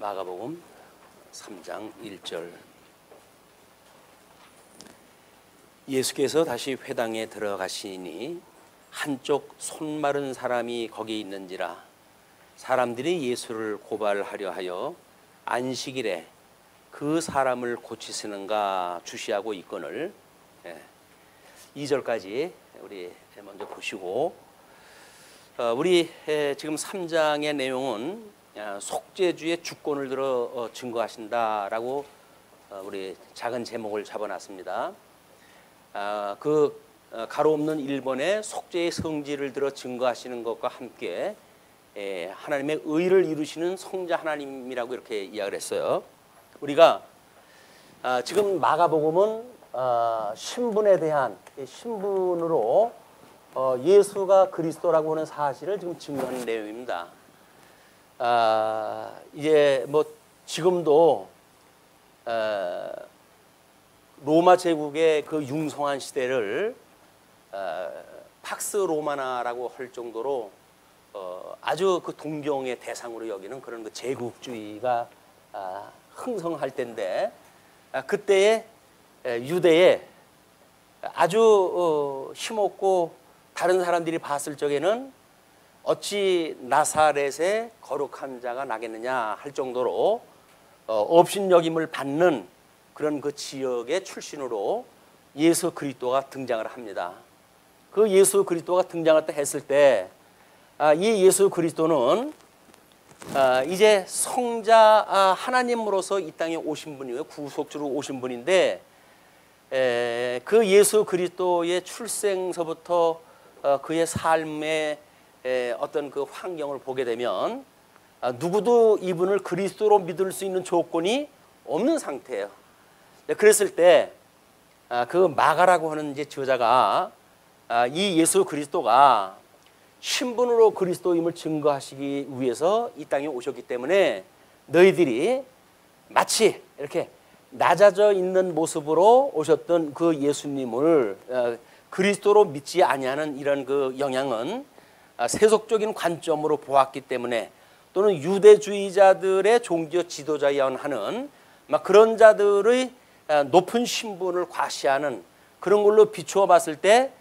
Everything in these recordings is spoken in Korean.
마가복음 3장 1절. 예수께서 다시 회당에 들어가시니 한쪽 손 마른 사람이 거기 있는지라. 사람들이 예수를 고발하려 하여 안식일에 그 사람을 고치시는가 주시하고 있거늘. 2절까지 우리 먼저 보시고, 우리 지금 3장의 내용은 속죄주의 주권을 들어 증거하신다라고 우리 작은 제목을 잡아놨습니다. 그 가로 없는 1번에 속죄의 성질을 들어 증거하시는 것과 함께 하나님의 의를 이루시는 성자 하나님이라고 이렇게 이야기를 했어요. 우리가 지금 마가복음은 신분에 대한 신분으로 예수가 그리스도라고 하는 사실을 지금 증거하는 내용입니다. 이제 뭐 지금도 로마 제국의 그 융성한 시대를 팍스 로마나라고 할 정도로 아주 그 동경의 대상으로 여기는 그런 그 제국주의가 흥성할 때인데, 그때의 유대에 아주 힘없고 다른 사람들이 봤을 적에는 어찌 나사렛의 거룩한 자가 나겠느냐 할 정도로 업신여김을 받는 그런 그 지역의 출신으로 예수 그리스도가 등장을 합니다. 그 예수 그리스도가 등장을 했을 때 이 예수 그리스도는 이제 성자 하나님으로서 이 땅에 오신 분이에요. 구속주로 오신 분인데, 그 예수 그리스도의 출생서부터 그의 삶의 어떤 그 환경을 보게 되면 누구도 이분을 그리스도로 믿을 수 있는 조건이 없는 상태예요. 그랬을 때 그 마가라고 하는 이제 저자가 이 예수 그리스도가 신분으로 그리스도임을 증거하시기 위해서 이 땅에 오셨기 때문에 너희들이 마치 이렇게 낮아져 있는 모습으로 오셨던 그 예수님을 그리스도로 믿지 아니하는 이런 그 영향은 세속적인 관점으로 보았기 때문에, 또는 유대주의자들의 종교 지도자이야 하는 막 그런 자들의 높은 신분을 과시하는 그런 걸로 비추어 봤을 때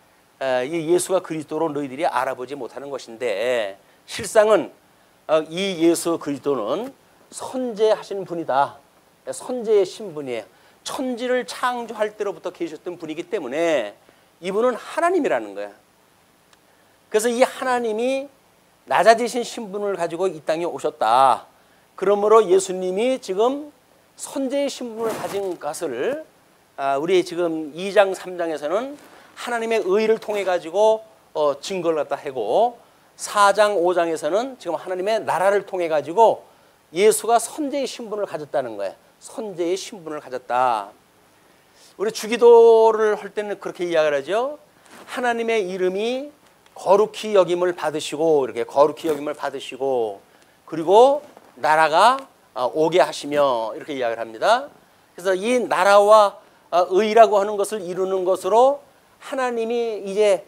이 예수가 그리스도로 너희들이 알아보지 못하는 것인데, 실상은 이 예수 그리스도는 선제하신 분이다. 선제의 신분이에요. 천지를 창조할 때로부터 계셨던 분이기 때문에 이분은 하나님이라는 거예요. 그래서 이 하나님이 낮아지신 신분을 가지고 이 땅에 오셨다. 그러므로 예수님이 지금 선제의 신분을 가진 것을 우리 지금 2장 3장에서는 하나님의 의를 통해 가지고 증거를 갖다 하고, 4장 5장에서는 지금 하나님의 나라를 통해 가지고 예수가 선제의 신분을 가졌다는 거예요. 선제의 신분을 가졌다. 우리 주기도를 할 때는 그렇게 이야기를 하죠. 하나님의 이름이 거룩히 여김을 받으시고, 이렇게 거룩히 여김을 받으시고, 그리고 나라가 오게 하시며, 이렇게 이야기를 합니다. 그래서 이 나라와 의라고 하는 것을 이루는 것으로 하나님이 이제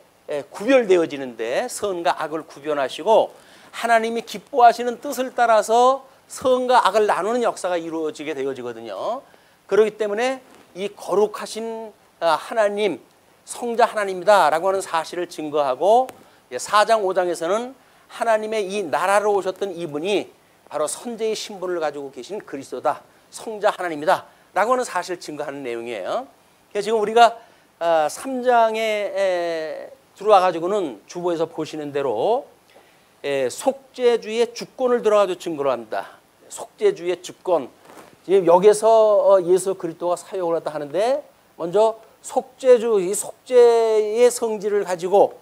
구별되어지는데, 선과 악을 구별하시고 하나님이 기뻐하시는 뜻을 따라서 선과 악을 나누는 역사가 이루어지게 되어지거든요. 그렇기 때문에 이 거룩하신 하나님, 성자 하나님이다 라고 하는 사실을 증거하고, 4장 5장에서는 하나님의 이 나라로 오셨던 이분이 바로 선제의 신분을 가지고 계신 그리스도다, 성자 하나님이다 라고 하는 사실을 증거하는 내용이에요. 그래서 지금 우리가 3장에 들어와 가지고는 주보에서 보시는 대로 속죄주의 주권을 들어가지고 증거를 합니다. 속죄주의 주권. 지금 여기서 예수 그리스도가 사역을 했다 하는데, 먼저 속죄주, 이 속죄의 성질을 가지고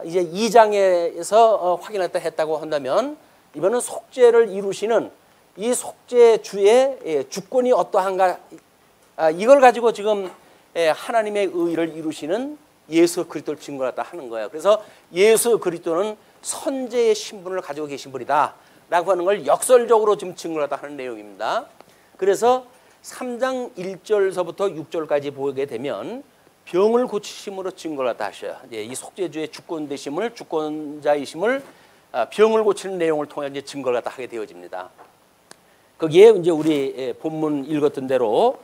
이제 2장에서 확인했다 했다고 한다면, 이번은 속죄를 이루시는 이 속죄주의 주권이 어떠한가, 이걸 가지고 지금 하나님의 의를 이루시는 예수 그리스도를 증거했다 하는 거예요. 그래서 예수 그리스도는 선제의 신분을 가지고 계신 분이다 라고 하는 걸 역설적으로 지금 증거했다 하는 내용입니다. 그래서 3장 1절서부터 6절까지 보게 되면 병을 고치심으로 증거를 갖다 하셔요. 이 속죄주의 주권 되심을, 주권자이심을 병을 고치는 내용을 통해 이제 증거를 갖다 하게 되어집니다. 거기에 이제 우리 본문 읽었던 대로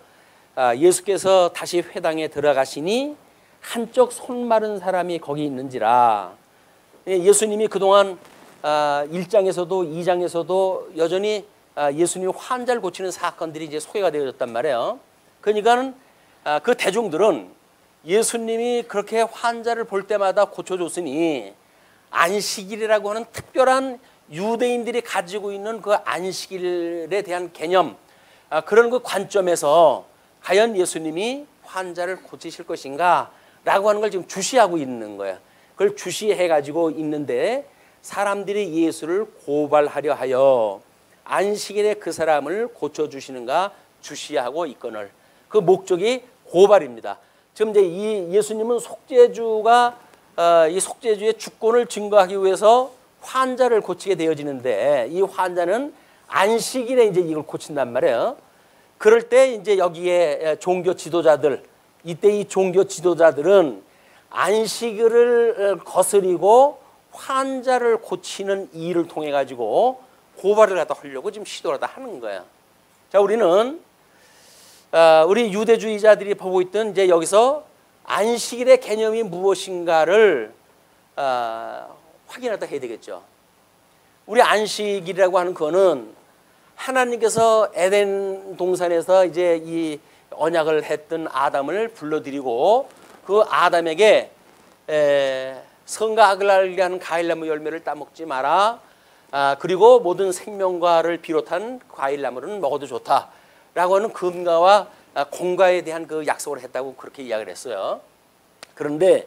예수께서 다시 회당에 들어가시니 한쪽 손 마른 사람이 거기 있는지라. 예수님이 그동안 1장에서도 2장에서도 여전히 예수님이 환자를 고치는 사건들이 이제 소개가 되어졌단 말이에요. 그러니까는 그 대중들은 예수님이 그렇게 환자를 볼 때마다 고쳐줬으니 안식일이라고 하는 특별한 유대인들이 가지고 있는 그 안식일에 대한 개념, 그런 그 관점에서 과연 예수님이 환자를 고치실 것인가 라고 하는 걸 지금 주시하고 있는 거예요. 그걸 주시해 가지고 있는데 사람들이 예수를 고발하려 하여 안식일에 그 사람을 고쳐주시는가 주시하고 있거늘. 그 목적이 고발입니다. 지금 이제 이 예수님은 속죄주가 이 속죄주의 주권을 증거하기 위해서 환자를 고치게 되어지는데 이 환자는 안식일에 이제 이걸 고친단 말이에요. 그럴 때 이제 여기에 종교 지도자들, 이때 이 종교 지도자들은 안식일을 거스리고 환자를 고치는 일을 통해 가지고 고발을 갖다 하려고 지금 시도를 다 하는 거예요. 자, 우리는 우리 유대주의자들이 보고 있던 이제 여기서 안식일의 개념이 무엇인가를 확인하다 해야 되겠죠. 우리 안식일이라고 하는 거는 하나님께서 에덴 동산에서 이제 이 언약을 했던 아담을 불러들이고 그 아담에게 선과 악을 알게 하는 과일나무 열매를 따먹지 마라. 그리고 모든 생명과를 비롯한 과일나무는 먹어도 좋다라고 하는 금과와 공과에 대한 그 약속을 했다고 그렇게 이야기를 했어요. 그런데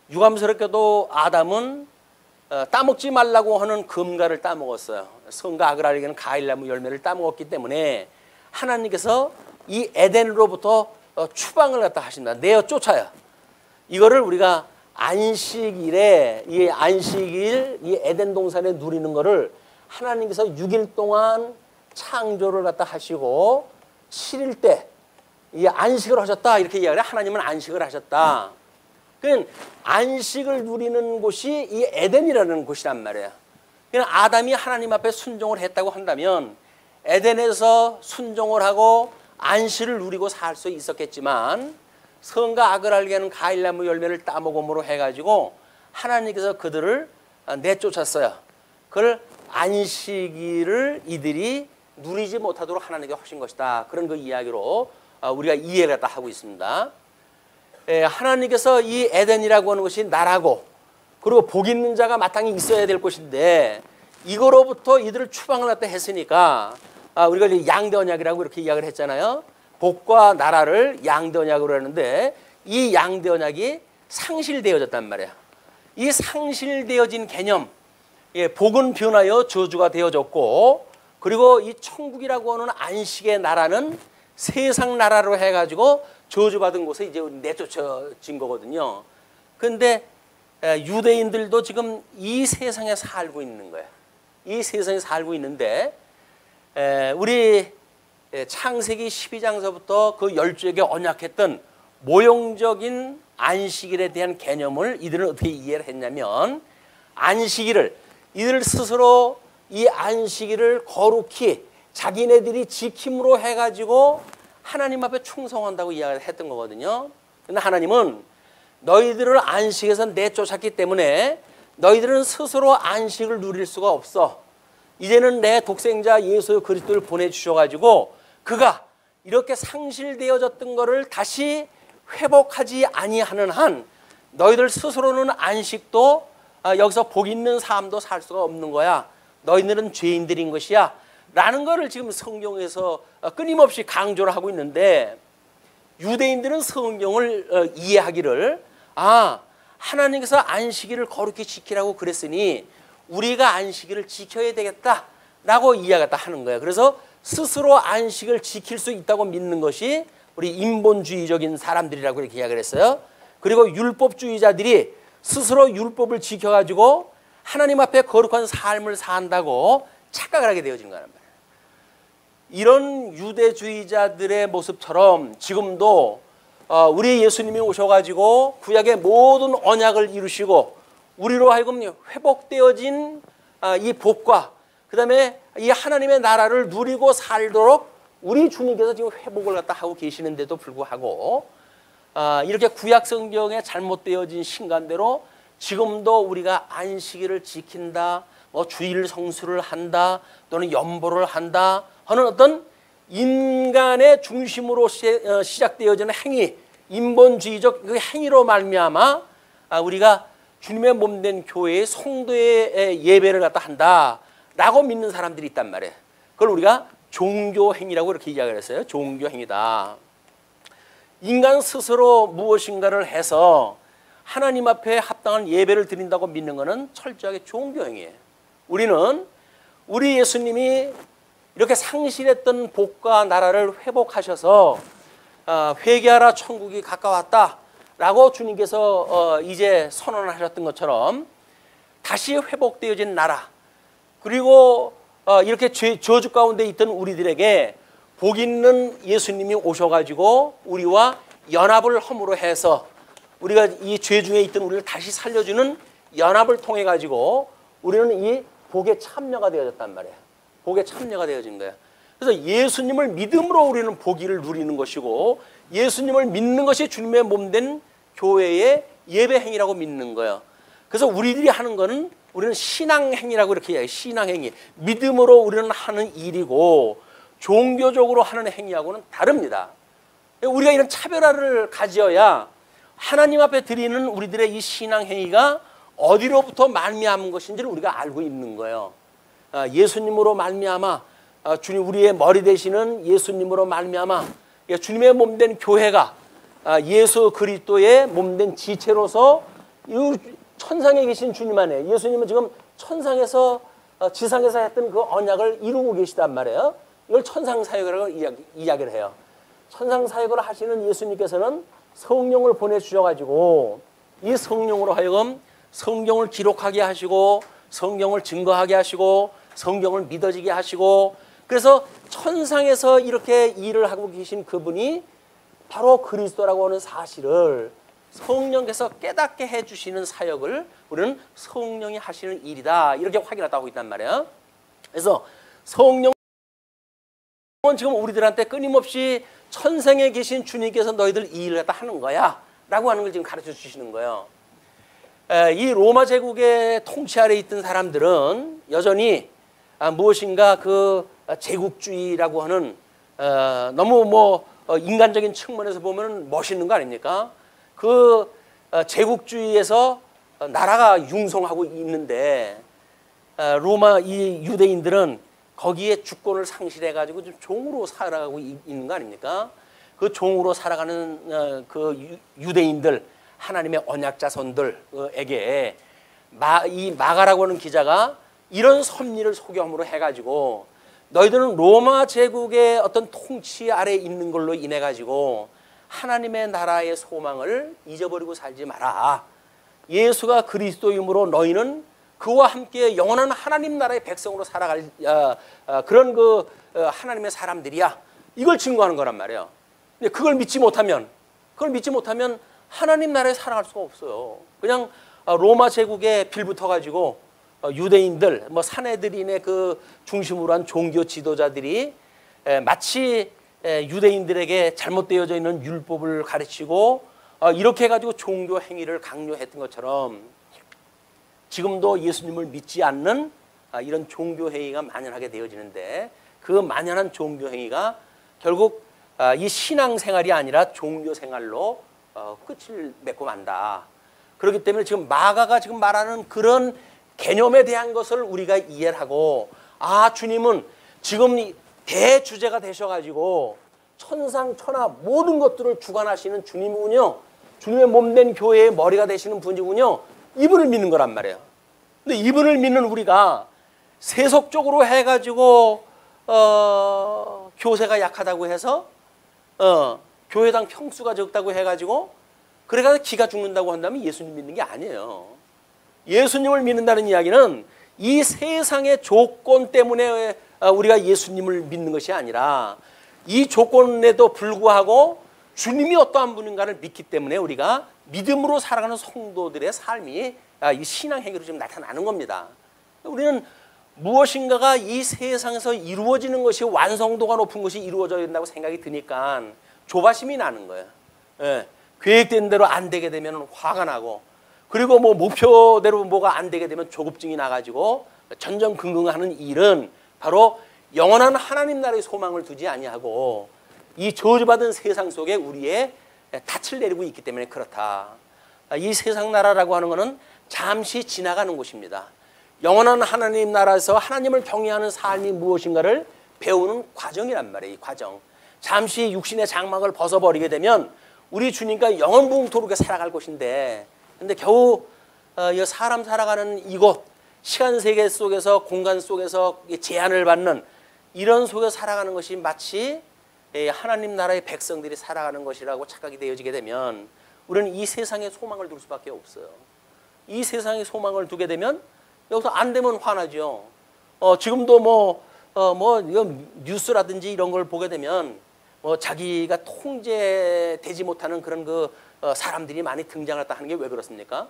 유감스럽게도 아담은 따먹지 말라고 하는 금과를 따먹었어요. 선과 악을 알게 하는 과일나무 열매를 따먹었기 때문에 하나님께서 이 에덴으로부터 추방을 갖다 하신다. 내어 쫓아요. 이거를 우리가 안식일에 이 안식일 이 에덴 동산에 누리는 거를 하나님께서 6일 동안 창조를 갖다 하시고 7일 때 이 안식을 하셨다 이렇게 이야기를 해. 하나님은 안식을 하셨다. 그러니까 안식을 누리는 곳이 이 에덴이라는 곳이란 말이에요. 그러니까 아담이 하나님 앞에 순종을 했다고 한다면 에덴에서 순종을 하고 안식을 누리고 살 수 있었겠지만 선과 악을 알게 하는 과일나무 열매를 따먹음으로 해가지고 하나님께서 그들을 내쫓았어요. 그걸 안식일을 이들이 누리지 못하도록 하나님께서 하신 것이다. 그런 그 이야기로 우리가 이해를 다 하고 있습니다. 하나님께서 이 에덴이라고 하는 것이 나라고 그리고 복 있는 자가 마땅히 있어야 될 곳인데 이거로부터 이들을 추방을 갖다 했으니까 우리가 양대 언약이라고 이렇게 이야기를 했잖아요. 복과 나라를 양대 언약으로 하는데 이 양대 언약이 상실되어졌단 말이야. 이 상실되어진 개념, 복은 변하여 저주가 되어졌고 그리고 이 천국이라고 하는 안식의 나라는 세상 나라로 해가지고 저주받은 곳에 이제 내쫓아진 거거든요. 그런데 유대인들도 지금 이 세상에 살고 있는 거예요. 이 세상에 살고 있는데 우리 창세기 12장서부터 그 12에게 언약했던 모형적인 안식일에 대한 개념을 이들은 어떻게 이해를 했냐면 안식일을 이들 스스로 이 안식일을 거룩히 자기네들이 지킴으로 해가지고 하나님 앞에 충성한다고 이야기를 했던 거거든요. 그런데 하나님은 너희들을 안식에서 내쫓았기 때문에 너희들은 스스로 안식을 누릴 수가 없어. 이제는 내 독생자 예수 그리스도를 보내주셔가지고 그가 이렇게 상실되어졌던 것을 다시 회복하지 아니하는 한 너희들 스스로는 안식도 여기서 복 있는 삶도 살 수가 없는 거야. 너희들은 죄인들인 것이야 라는 것을 지금 성경에서 끊임없이 강조를 하고 있는데 유대인들은 성경을 이해하기를 하나님께서 안식일을 거룩히 지키라고 그랬으니 우리가 안식일을 지켜야 되겠다라고 이야기했다 하는 거예요. 그래서 스스로 안식을 지킬 수 있다고 믿는 것이 우리 인본주의적인 사람들이라고 이렇게 이야기를 했어요. 그리고 율법주의자들이 스스로 율법을 지켜가지고 하나님 앞에 거룩한 삶을 산다고 착각을 하게 되어진 거란 말이에요. 이런 유대주의자들의 모습처럼 지금도 우리 예수님이 오셔가지고 구약의 모든 언약을 이루시고 우리로 하여금 회복되어진 이 복과 그다음에 이 하나님의 나라를 누리고 살도록 우리 주님께서 지금 회복을 갖다 하고 계시는데도 불구하고 이렇게 구약 성경에 잘못되어진 신간대로 지금도 우리가 안식일을 지킨다, 뭐 주일 성수를 한다, 또는 연보를 한다 하는 어떤 인간의 중심으로 시작되어지는 행위, 인본주의적 그 행위로 말미암아 우리가 주님의 몸된 교회의 성도의 예배를 갖다 한다라고 믿는 사람들이 있단 말이에요. 그걸 우리가 종교행위라고 이렇게 이야기를 했어요. 종교행위다. 인간 스스로 무엇인가를 해서 하나님 앞에 합당한 예배를 드린다고 믿는 것은 철저하게 종교행위예요. 우리는 우리 예수님이 이렇게 상실했던 복과 나라를 회복하셔서 회개하라 천국이 가까웠다라고 주님께서 이제 선언하셨던 것처럼 다시 회복되어진 나라, 그리고 이렇게 저주 가운데 있던 우리들에게 복 있는 예수님이 오셔가지고 우리와 연합을 함으로 해서 우리가 이 죄 중에 있던 우리를 다시 살려주는 연합을 통해 가지고 우리는 이 복에 참여가 되어졌단 말이에요. 복에 참여가 되어진 거예요. 그래서 예수님을 믿음으로 우리는 복을 누리는 것이고, 예수님을 믿는 것이 주님의 몸된 교회의 예배 행위라고 믿는 거예요. 그래서 우리들이 하는 거는 우리는 신앙행위라고 이렇게 이야기해요. 신앙행위. 믿음으로 우리는 하는 일이고 종교적으로 하는 행위하고는 다릅니다. 우리가 이런 차별화를 가져야 하나님 앞에 드리는 우리들의 이 신앙행위가 어디로부터 말미암은 것인지를 우리가 알고 있는 거예요. 예수님으로 말미암아, 주님 우리의 머리 되시는 예수님으로 말미암아 주님의 몸된 교회가 예수 그리스도의 몸된 지체로서 천상에 계신 주님 안에, 예수님은 지금 천상에서 지상에서 했던 그 언약을 이루고 계시단 말이에요. 이걸 천상사역이라고 이야기를 해요. 천상사역을 하시는 예수님께서는 성령을 보내주셔가지고 이 성령으로 하여금 성경을 기록하게 하시고 성경을 증거하게 하시고 성경을 믿어지게 하시고, 그래서 천상에서 이렇게 일을 하고 계신 그분이 바로 그리스도라고 하는 사실을 성령께서 깨닫게 해주시는 사역을 우리는 성령이 하시는 일이다, 이렇게 확인하고 있단 말이에요. 그래서 성령은 지금 우리들한테 끊임없이 천상에 계신 주님께서 너희들 이 일을 갖다 하는 거야 라고 하는 걸 지금 가르쳐 주시는 거예요. 이 로마 제국의 통치 아래에 있던 사람들은 여전히 무엇인가 그 제국주의라고 하는 너무 인간적인 측면에서 보면 멋있는 거 아닙니까? 그 제국주의에서 나라가 융성하고 있는데 로마 이 유대인들은 거기에 주권을 상실해 가지고 좀 종으로 살아가고 있는 거 아닙니까? 그 종으로 살아가는 그 유대인들, 하나님의 언약 자손들에게 이 마가라고 하는 기자가 이런 섭리를 소개함으로 해가지고 너희들은 로마 제국의 어떤 통치 아래에 있는 걸로 인해 가지고 하나님의 나라의 소망을 잊어버리고 살지 마라. 예수가 그리스도이므로 너희는 그와 함께 영원한 하나님 나라의 백성으로 살아갈 그런 그 하나님의 사람들이야. 이걸 증거하는 거란 말이에요. 근데 그걸 믿지 못하면 하나님 나라에 살아갈 수가 없어요. 그냥 로마 제국에 빌붙어 가지고 유대인들, 사내들인의 그 중심으로 한 종교 지도자들이 마치 유대인들에게 잘못되어져 있는 율법을 가르치고 이렇게 해가지고 종교 행위를 강요했던 것처럼 지금도 예수님을 믿지 않는 이런 종교 행위가 만연하게 되어지는데, 그 만연한 종교 행위가 결국 이 신앙생활이 아니라 종교 생활로 끝을 맺고 만다. 그렇기 때문에 지금 마가가 지금 말하는 그런 개념에 대한 것을 우리가 이해를 하고, 주님은 지금 대주제가 되셔가지고 천상천하 모든 것들을 주관하시는 주님이군요. 주님의 몸된 교회의 머리가 되시는 분이군요. 이분을 믿는 거란 말이에요. 근데 이분을 믿는 우리가 세속적으로 해가지고 교세가 약하다고 해서 교회당 평수가 적다고 해가지고 그래가지고 기가 죽는다고 한다면 예수님 믿는 게 아니에요. 예수님을 믿는다는 이야기는 이 세상의 조건 때문에 우리가 예수님을 믿는 것이 아니라 이 조건에도 불구하고 주님이 어떠한 분인가를 믿기 때문에 우리가 믿음으로 살아가는 성도들의 삶이 이 신앙 행위로 지금 나타나는 겁니다. 우리는 무엇인가가 이 세상에서 이루어지는 것이 완성도가 높은 것이 이루어져야 된다고 생각이 드니까 조바심이 나는 거예요. 예, 계획된 대로 안 되게 되면 화가 나고, 그리고 뭐 목표대로 뭐가 안 되게 되면 조급증이 나가지고 전전긍긍하는 일은 바로 영원한 하나님 나라의 소망을 두지 아니하고 이 저주받은 세상 속에 우리의 닻을 내리고 있기 때문에 그렇다. 이 세상 나라라고 하는 것은 잠시 지나가는 곳입니다. 영원한 하나님 나라에서 하나님을 경외하는 삶이 무엇인가를 배우는 과정이란 말이에요. 이 과정. 잠시 육신의 장막을 벗어버리게 되면 우리 주님과 영원붕토록 살아갈 곳인데, 근데 겨우 사람 살아가는 이곳, 시간 세계 속에서, 공간 속에서 제한을 받는 이런 속에서 살아가는 것이 마치 하나님 나라의 백성들이 살아가는 것이라고 착각이 되어지게 되면 우리는 이 세상에 소망을 둘 수밖에 없어요. 이 세상에 소망을 두게 되면 여기서 안 되면 화나죠. 지금도 이거 뉴스라든지 이런 걸 보게 되면 자기가 통제되지 못하는 그런 사람들이 많이 등장했다 하는 게 왜 그렇습니까?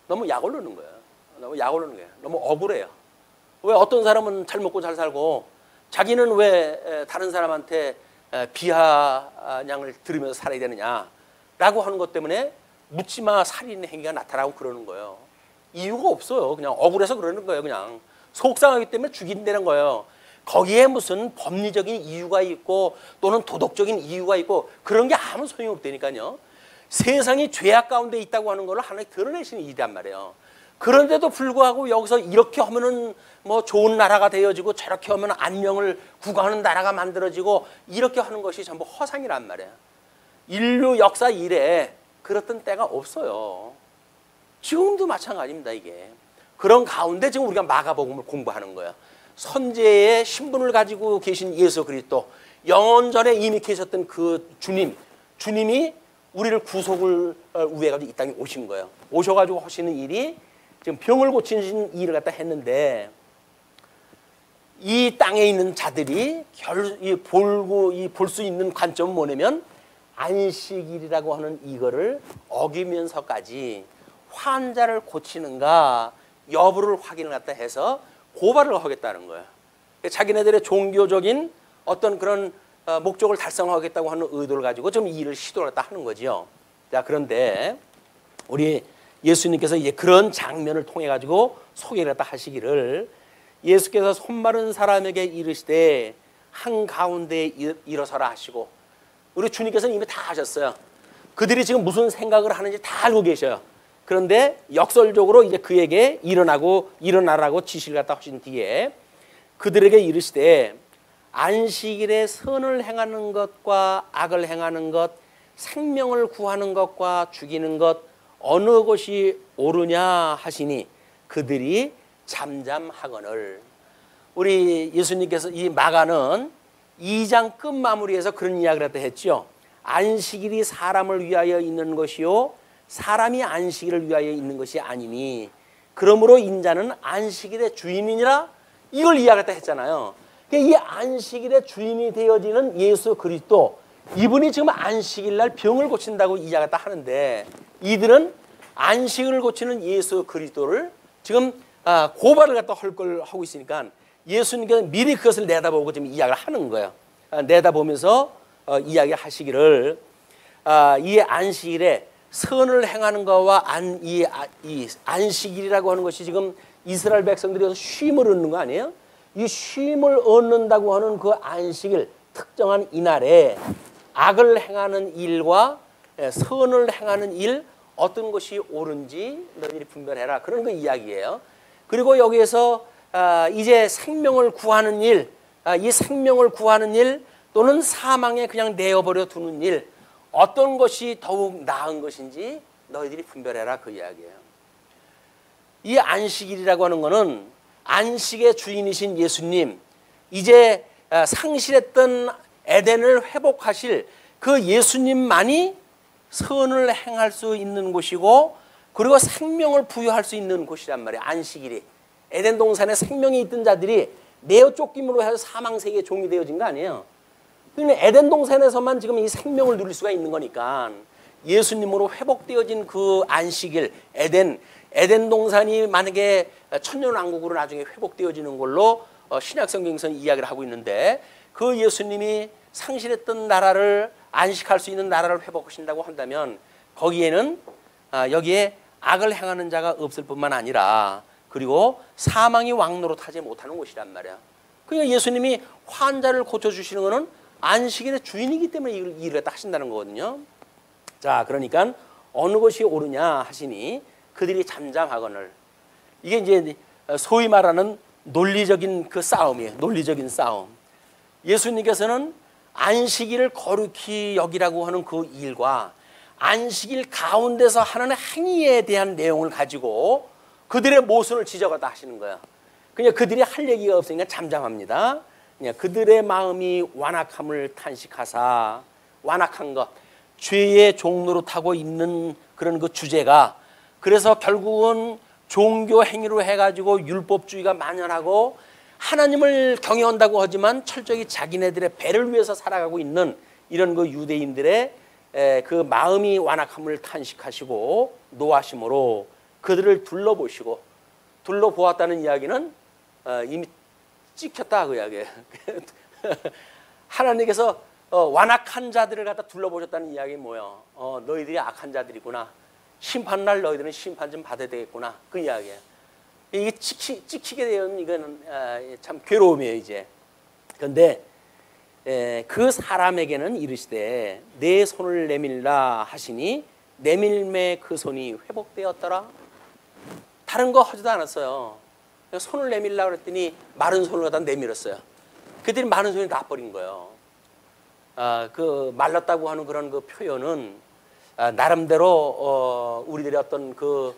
너무 약 올르는 거예요. 너무 약 올르는 거예요. 너무 억울해요. 왜 어떤 사람은 잘 먹고 잘 살고 자기는 왜 다른 사람한테 비아냥을 들으면서 살아야 되느냐라고 하는 것 때문에 묻지마 살인 행위가 나타나고 그러는 거예요. 이유가 없어요. 그냥 억울해서 그러는 거예요. 그냥 속상하기 때문에 죽인다는 거예요. 거기에 무슨 법리적인 이유가 있고 또는 도덕적인 이유가 있고 그런 게 아무 소용이 없다니까요. 세상이 죄악 가운데 있다고 하는 걸 하나님 드러내시는 일이란 말이에요. 그런데도 불구하고 여기서 이렇게 하면은 뭐 좋은 나라가 되어지고 저렇게 하면 안녕을 구가하는 나라가 만들어지고 이렇게 하는 것이 전부 허상이란 말이에요. 인류 역사 이래 그랬던 때가 없어요. 지금도 마찬가지입니다. 이게 그런 가운데 지금 우리가 마가복음을 공부하는 거예요. 선제의 신분을 가지고 계신 예수 그리스도, 영원 전에 이미 계셨던 그 주님이 우리를 구속을 위해 가지고 이 땅에 오신 거예요. 오셔가지고 하시는 일이 지금 병을 고치는 일을 갖다 했는데, 이 땅에 있는 자들이 볼 수 있는 관점은 뭐냐면 안식일이라고 하는 이거를 어기면서까지 환자를 고치는가 여부를 확인을 갖다 해서 고발을 하겠다는 거예요. 자기네들의 종교적인 어떤 그런 목적을 달성하겠다고 하는 의도를 가지고 좀 이 일을 시도를 했다 하는 거죠. 자, 그런데 우리 예수님께서 이제 그런 장면을 통해 가지고 소개를 했다 하시기를, 예수께서 손마른 사람에게 이르시되 한가운데 일어서라 하시고, 우리 주님께서는 이미 다 하셨어요. 그들이 지금 무슨 생각을 하는지 다 알고 계셔요. 그런데 역설적으로 이제 그에게 일어나라고 지시를 갖다 하신 뒤에 그들에게 이르시되 안식일에 선을 행하는 것과 악을 행하는 것, 생명을 구하는 것과 죽이는 것 어느 것이 옳으냐 하시니 그들이 잠잠하거늘. 우리 예수님께서 이 마가는 2장 끝 마무리에서 그런 이야기를 했죠. 안식일이 사람을 위하여 있는 것이요 사람이 안식일을 위하여 있는 것이 아니니 그러므로 인자는 안식일의 주인이니라, 이걸 이야기했다 했잖아요. 이 안식일의 주인이 되어지는 예수 그리스도, 이분이 지금 안식일 날 병을 고친다고 이야기했다 하는데, 이들은 안식을 고치는 예수 그리스도를 지금 고발을 갖다 할 걸 하고 있으니까 예수님께서 미리 그것을 내다보고 지금 이야기를 하는 거예요. 내다보면서 이야기하시기를 이 안식일에 선을 행하는 것과 이 안식일이라고 하는 것이 지금 이스라엘 백성들이 쉼을 얻는 거 아니에요? 이 쉼을 얻는다고 하는 그 안식일, 특정한 이날에 악을 행하는 일과 선을 행하는 일 어떤 것이 옳은지 너희들이 분별해라, 그런 그 이야기예요. 그리고 여기에서 이제 생명을 구하는 일, 이 생명을 구하는 일 또는 사망에 그냥 내어버려 두는 일, 어떤 것이 더욱 나은 것인지 너희들이 분별해라, 그 이야기예요. 이 안식일이라고 하는 것은 안식의 주인이신 예수님, 이제 상실했던 에덴을 회복하실 그 예수님만이 선을 행할 수 있는 곳이고, 그리고 생명을 부여할 수 있는 곳이란 말이에요. 안식일이 에덴 동산에 생명이 있던 자들이 내어 쫓김으로 해서 사망 세계의 종이 되어진 거 아니에요. 그러니까 에덴 동산에서만 지금 이 생명을 누릴 수가 있는 거니까 예수님으로 회복되어진 그 안식일, 에덴, 에덴 동산이 만약에 천년왕국으로 나중에 회복되어지는 걸로 신약 성경에서는 이야기를 하고 있는데, 그 예수님이 상실했던 나라를, 안식할 수 있는 나라를 회복하신다고 한다면 거기에는 여기에 악을 행하는 자가 없을 뿐만 아니라, 그리고 사망이 왕노릇하지 못하는 곳이란 말이야. 그러니까 예수님이 환자를 고쳐주시는 것은 안식일의 주인이기 때문에 이 일을 다 하신다는 거거든요. 자, 그러니까 어느 것이 옳으냐 하시니 그들이 잠잠하거늘. 이게 이제 소위 말하는 논리적인 그 싸움이에요. 논리적인 싸움. 예수님께서는 안식일을 거룩히 여기라고 하는 그 일과 안식일 가운데서 하는 행위에 대한 내용을 가지고 그들의 모순을 지적하다 하시는 거예요. 그냥 그들이 할 얘기가 없으니까 잠잠합니다. 그냥 그들의 마음이 완악함을 탄식하사, 완악한 것, 죄의 종로로 타고 있는 그런 그 주제가, 그래서 결국은 종교 행위로 해가지고 율법주의가 만연하고 하나님을 경외한다고 하지만 철저히 자기네들의 배를 위해서 살아가고 있는 이런 그 유대인들의 그 마음이 완악함을 탄식하시고 노하심으로 그들을 둘러보시고, 둘러보았다는 이야기는 이미 찍혔다 그 이야기예요. 하나님께서 완악한 자들을 갖다 둘러보셨다는 이야기 뭐예요? 너희들이 악한 자들이구나. 심판날 너희들은 심판 좀 받아야 되겠구나. 그 이야기예요. 이게 찍히게 되면 이거는 참 괴로움이에요 이제. 그런데 그 사람에게는 이르시되 내 손을 내밀라 하시니 내밀매 그 손이 회복되었더라. 다른 거 하지도 않았어요. 손을 내밀라 그랬더니 마른 손을 갖다 내밀었어요. 그들이 마른 손이 나버린 거예요. 그 말랐다고 하는 그런 그 표현은 나름대로 우리들의 어떤 그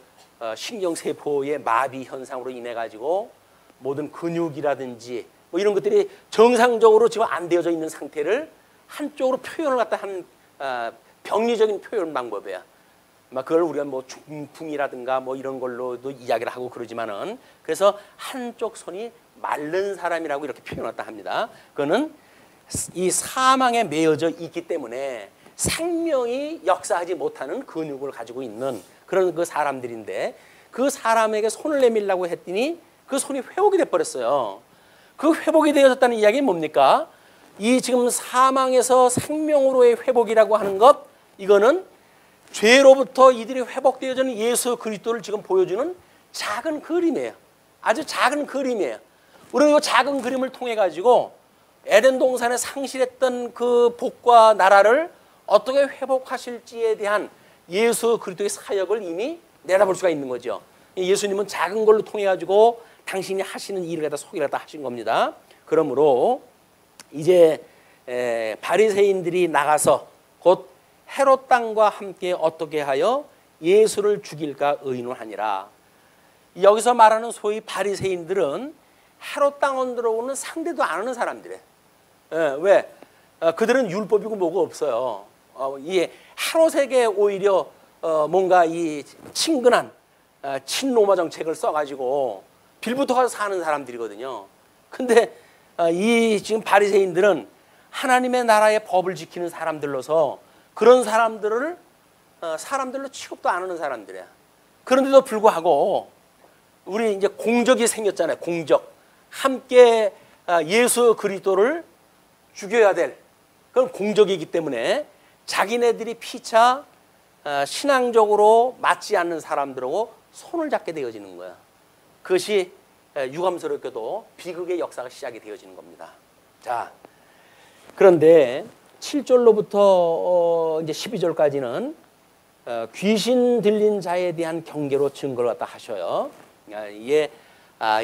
신경세포의 마비 현상으로 인해 가지고 모든 근육이라든지 뭐 이런 것들이 정상적으로 지금 안 되어져 있는 상태를 한쪽으로 표현을 갖다 한 병리적인 표현 방법이야. 막 그걸 우리가 뭐 중풍이라든가 뭐 이런 걸로도 이야기를 하고 그러지만은, 그래서 한쪽 손이 마른 사람이라고 이렇게 표현했다 합니다. 그거는 이 사망에 매여져 있기 때문에 생명이 역사하지 못하는 근육을 가지고 있는 그런 그 사람들인데, 그 사람에게 손을 내밀라고 했더니 그 손이 회복이 돼 버렸어요. 그 회복이 되어졌다는 이야기는 뭡니까? 이 지금 사망에서 생명으로의 회복이라고 하는 것, 이거는 죄로부터 이들이 회복되어지는 예수 그리스도를 지금 보여주는 작은 그림이에요. 아주 작은 그림이에요. 우리는 이 작은 그림을 통해 가지고 에덴 동산에 상실했던 그 복과 나라를 어떻게 회복하실지에 대한 예수 그리스도의 사역을 이미 내다볼 수가 있는 거죠. 예수님은 작은 걸로 통해 가지고 당신이 하시는 일을 갖다 소개를 갖다 하신 겁니다. 그러므로 이제 바리새인들이 나가서 곧 헤롯 땅과 함께 어떻게 하여 예수를 죽일까 의논하니라. 여기서 말하는 소위 바리새인들은 헤롯 땅원들하고는 상대도 안 하는 사람들이에요. 왜? 그들은 율법이고 뭐가 없어요. 이 헤롯에게 오히려 뭔가 이 친근한 친로마 정책을 써가지고 빌부터 가서 사는 사람들이거든요. 근데 이 지금 바리새인들은 하나님의 나라의 법을 지키는 사람들로서 그런 사람들을 사람들로 취급도 안 하는 사람들이야. 그런데도 불구하고 우리 이제 공적이 생겼잖아요. 공적. 함께 예수 그리스도를 죽여야 될 그런 공적이기 때문에 자기네들이 피차 신앙적으로 맞지 않는 사람들하고 손을 잡게 되어지는 거야. 그것이 유감스럽게도 비극의 역사가 시작이 되어지는 겁니다. 자, 그런데 7절로부터 이제 12절까지는 귀신 들린 자에 대한 경계로 증거를 갖다 하셔요. 이게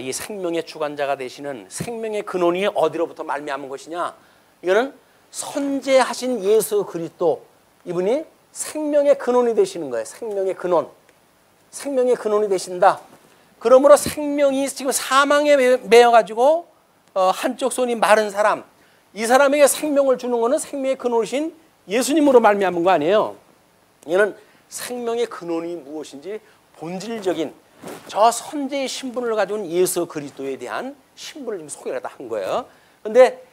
이 생명의 주관자가 되시는 생명의 근원이 어디로부터 말미암은 것이냐? 이거는 선제하신 예수 그리스도, 이분이 생명의 근원이 되시는 거예요. 생명의 근원, 생명의 근원이 되신다. 그러므로 생명이 지금 사망에 매여가지고 한쪽 손이 마른 사람, 이 사람에게 생명을 주는 것은 생명의 근원이신 예수님으로 말미암은 거 아니에요. 이는 생명의 근원이 무엇인지 본질적인 저 선제의 신분을 가지고 예수 그리스도에 대한 신분을 좀 소개를 한 거예요. 그런데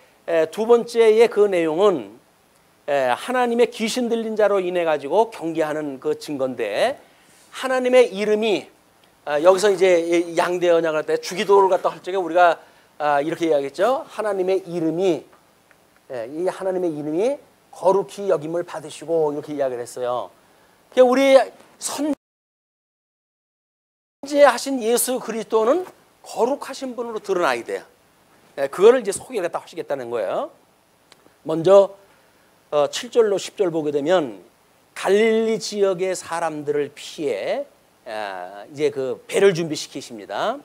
두 번째의 그 내용은 하나님의 귀신 들린 자로 인해 가지고 경계하는 그 증거인데, 하나님의 이름이 여기서 이제 양대 언약을 할 때 주기도를 갖다 할 적에 우리가 이렇게 이야기했죠. 하나님의 이름이 이 하나님의 이름이 거룩히 여김을 받으시고 이렇게 이야기를 했어요. 우리 선지하신 예수 그리스도는 거룩하신 분으로 드러나야 돼요. 그거를 이제 소개를 갖다 하시겠다는 거예요. 먼저 7절로 10절 보게 되면 갈릴리 지역의 사람들을 피해 이제 그 배를 준비시키십니다.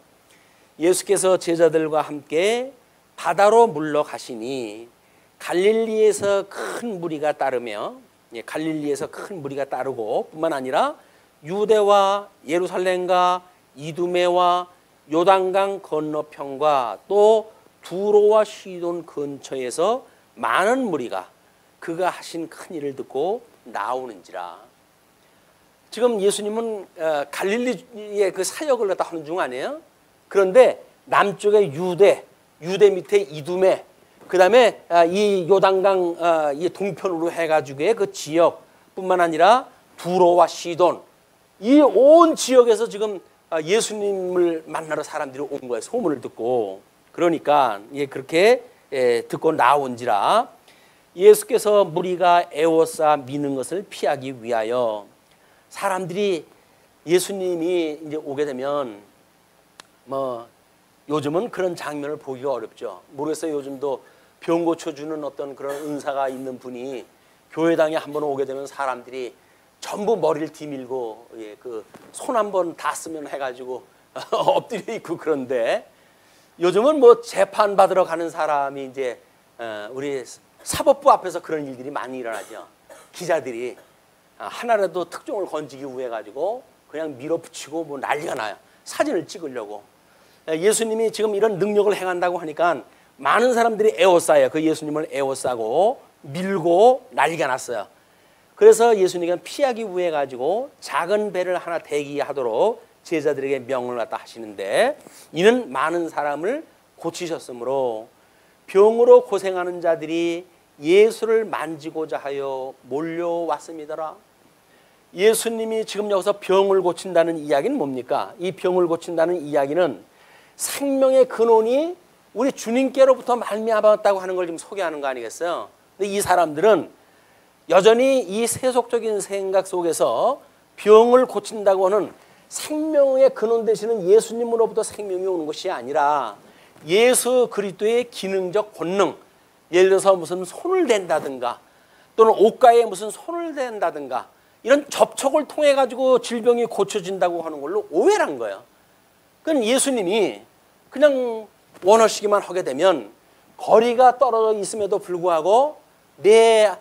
예수께서 제자들과 함께 바다로 물러가시니 갈릴리에서 큰 무리가 따르며 갈릴리에서 큰 무리가 따르고 뿐만 아니라 유대와 예루살렘과 이두메와 요단강 건너편과 또 두로와 시돈 근처에서 많은 무리가 그가 하신 큰 일을 듣고 나오는지라. 지금 예수님은 갈릴리의 그 사역을 갖다 하는 중 아니에요? 그런데 남쪽에 유대 밑에 이두메, 그 다음에 이 요단강 이 동편으로 해가지고의 그 지역뿐만 아니라 두로와 시돈, 이 온 지역에서 지금 예수님을 만나러 사람들이 온 거예요. 소문을 듣고. 그러니까 그렇게 듣고 나온지라. 예수께서 무리가 에워싸 미는 것을 피하기 위하여 사람들이 예수님이 이제 오게 되면 뭐 요즘은 그런 장면을 보기가 어렵죠. 모르겠어요. 요즘도 병 고쳐주는 어떤 그런 은사가 있는 분이 교회당에 한번 오게 되면 사람들이 전부 머리를 뒤밀고 그 손 한번 닿으면 해가지고 엎드려 있고. 그런데 요즘은 뭐 재판 받으러 가는 사람이 이제 우리 사법부 앞에서 그런 일들이 많이 일어나죠. 기자들이 하나라도 특종을 건지기 위해 가지고 그냥 밀어붙이고 뭐 난리가 나요. 사진을 찍으려고. 예수님이 지금 이런 능력을 행한다고 하니까 많은 사람들이 에워싸요. 그 예수님을 에워싸고 밀고 난리가 났어요. 그래서 예수님은 피하기 위해 가지고 작은 배를 하나 대기하도록 제자들에게 명을 갖다 하시는데, 이는 많은 사람을 고치셨으므로 병으로 고생하는 자들이 예수를 만지고자 하여 몰려왔습니다라. 예수님이 지금 여기서 병을 고친다는 이야기는 뭡니까? 이 병을 고친다는 이야기는 생명의 근원이 우리 주님께로부터 말미암았다고 하는 걸 지금 소개하는 거 아니겠어요? 근데 이 사람들은 여전히 이 세속적인 생각 속에서 병을 고친다고 하는 생명의 근원 되시는 예수님으로부터 생명이 오는 것이 아니라 예수 그리스도의 기능적 권능, 예를 들어서 무슨 손을 댄다든가 또는 옷가에 무슨 손을 댄다든가 이런 접촉을 통해 가지고 질병이 고쳐진다고 하는 걸로 오해를 한 거예요. 그건 예수님이 그냥 원하시기만 하게 되면 거리가 떨어져 있음에도 불구하고 내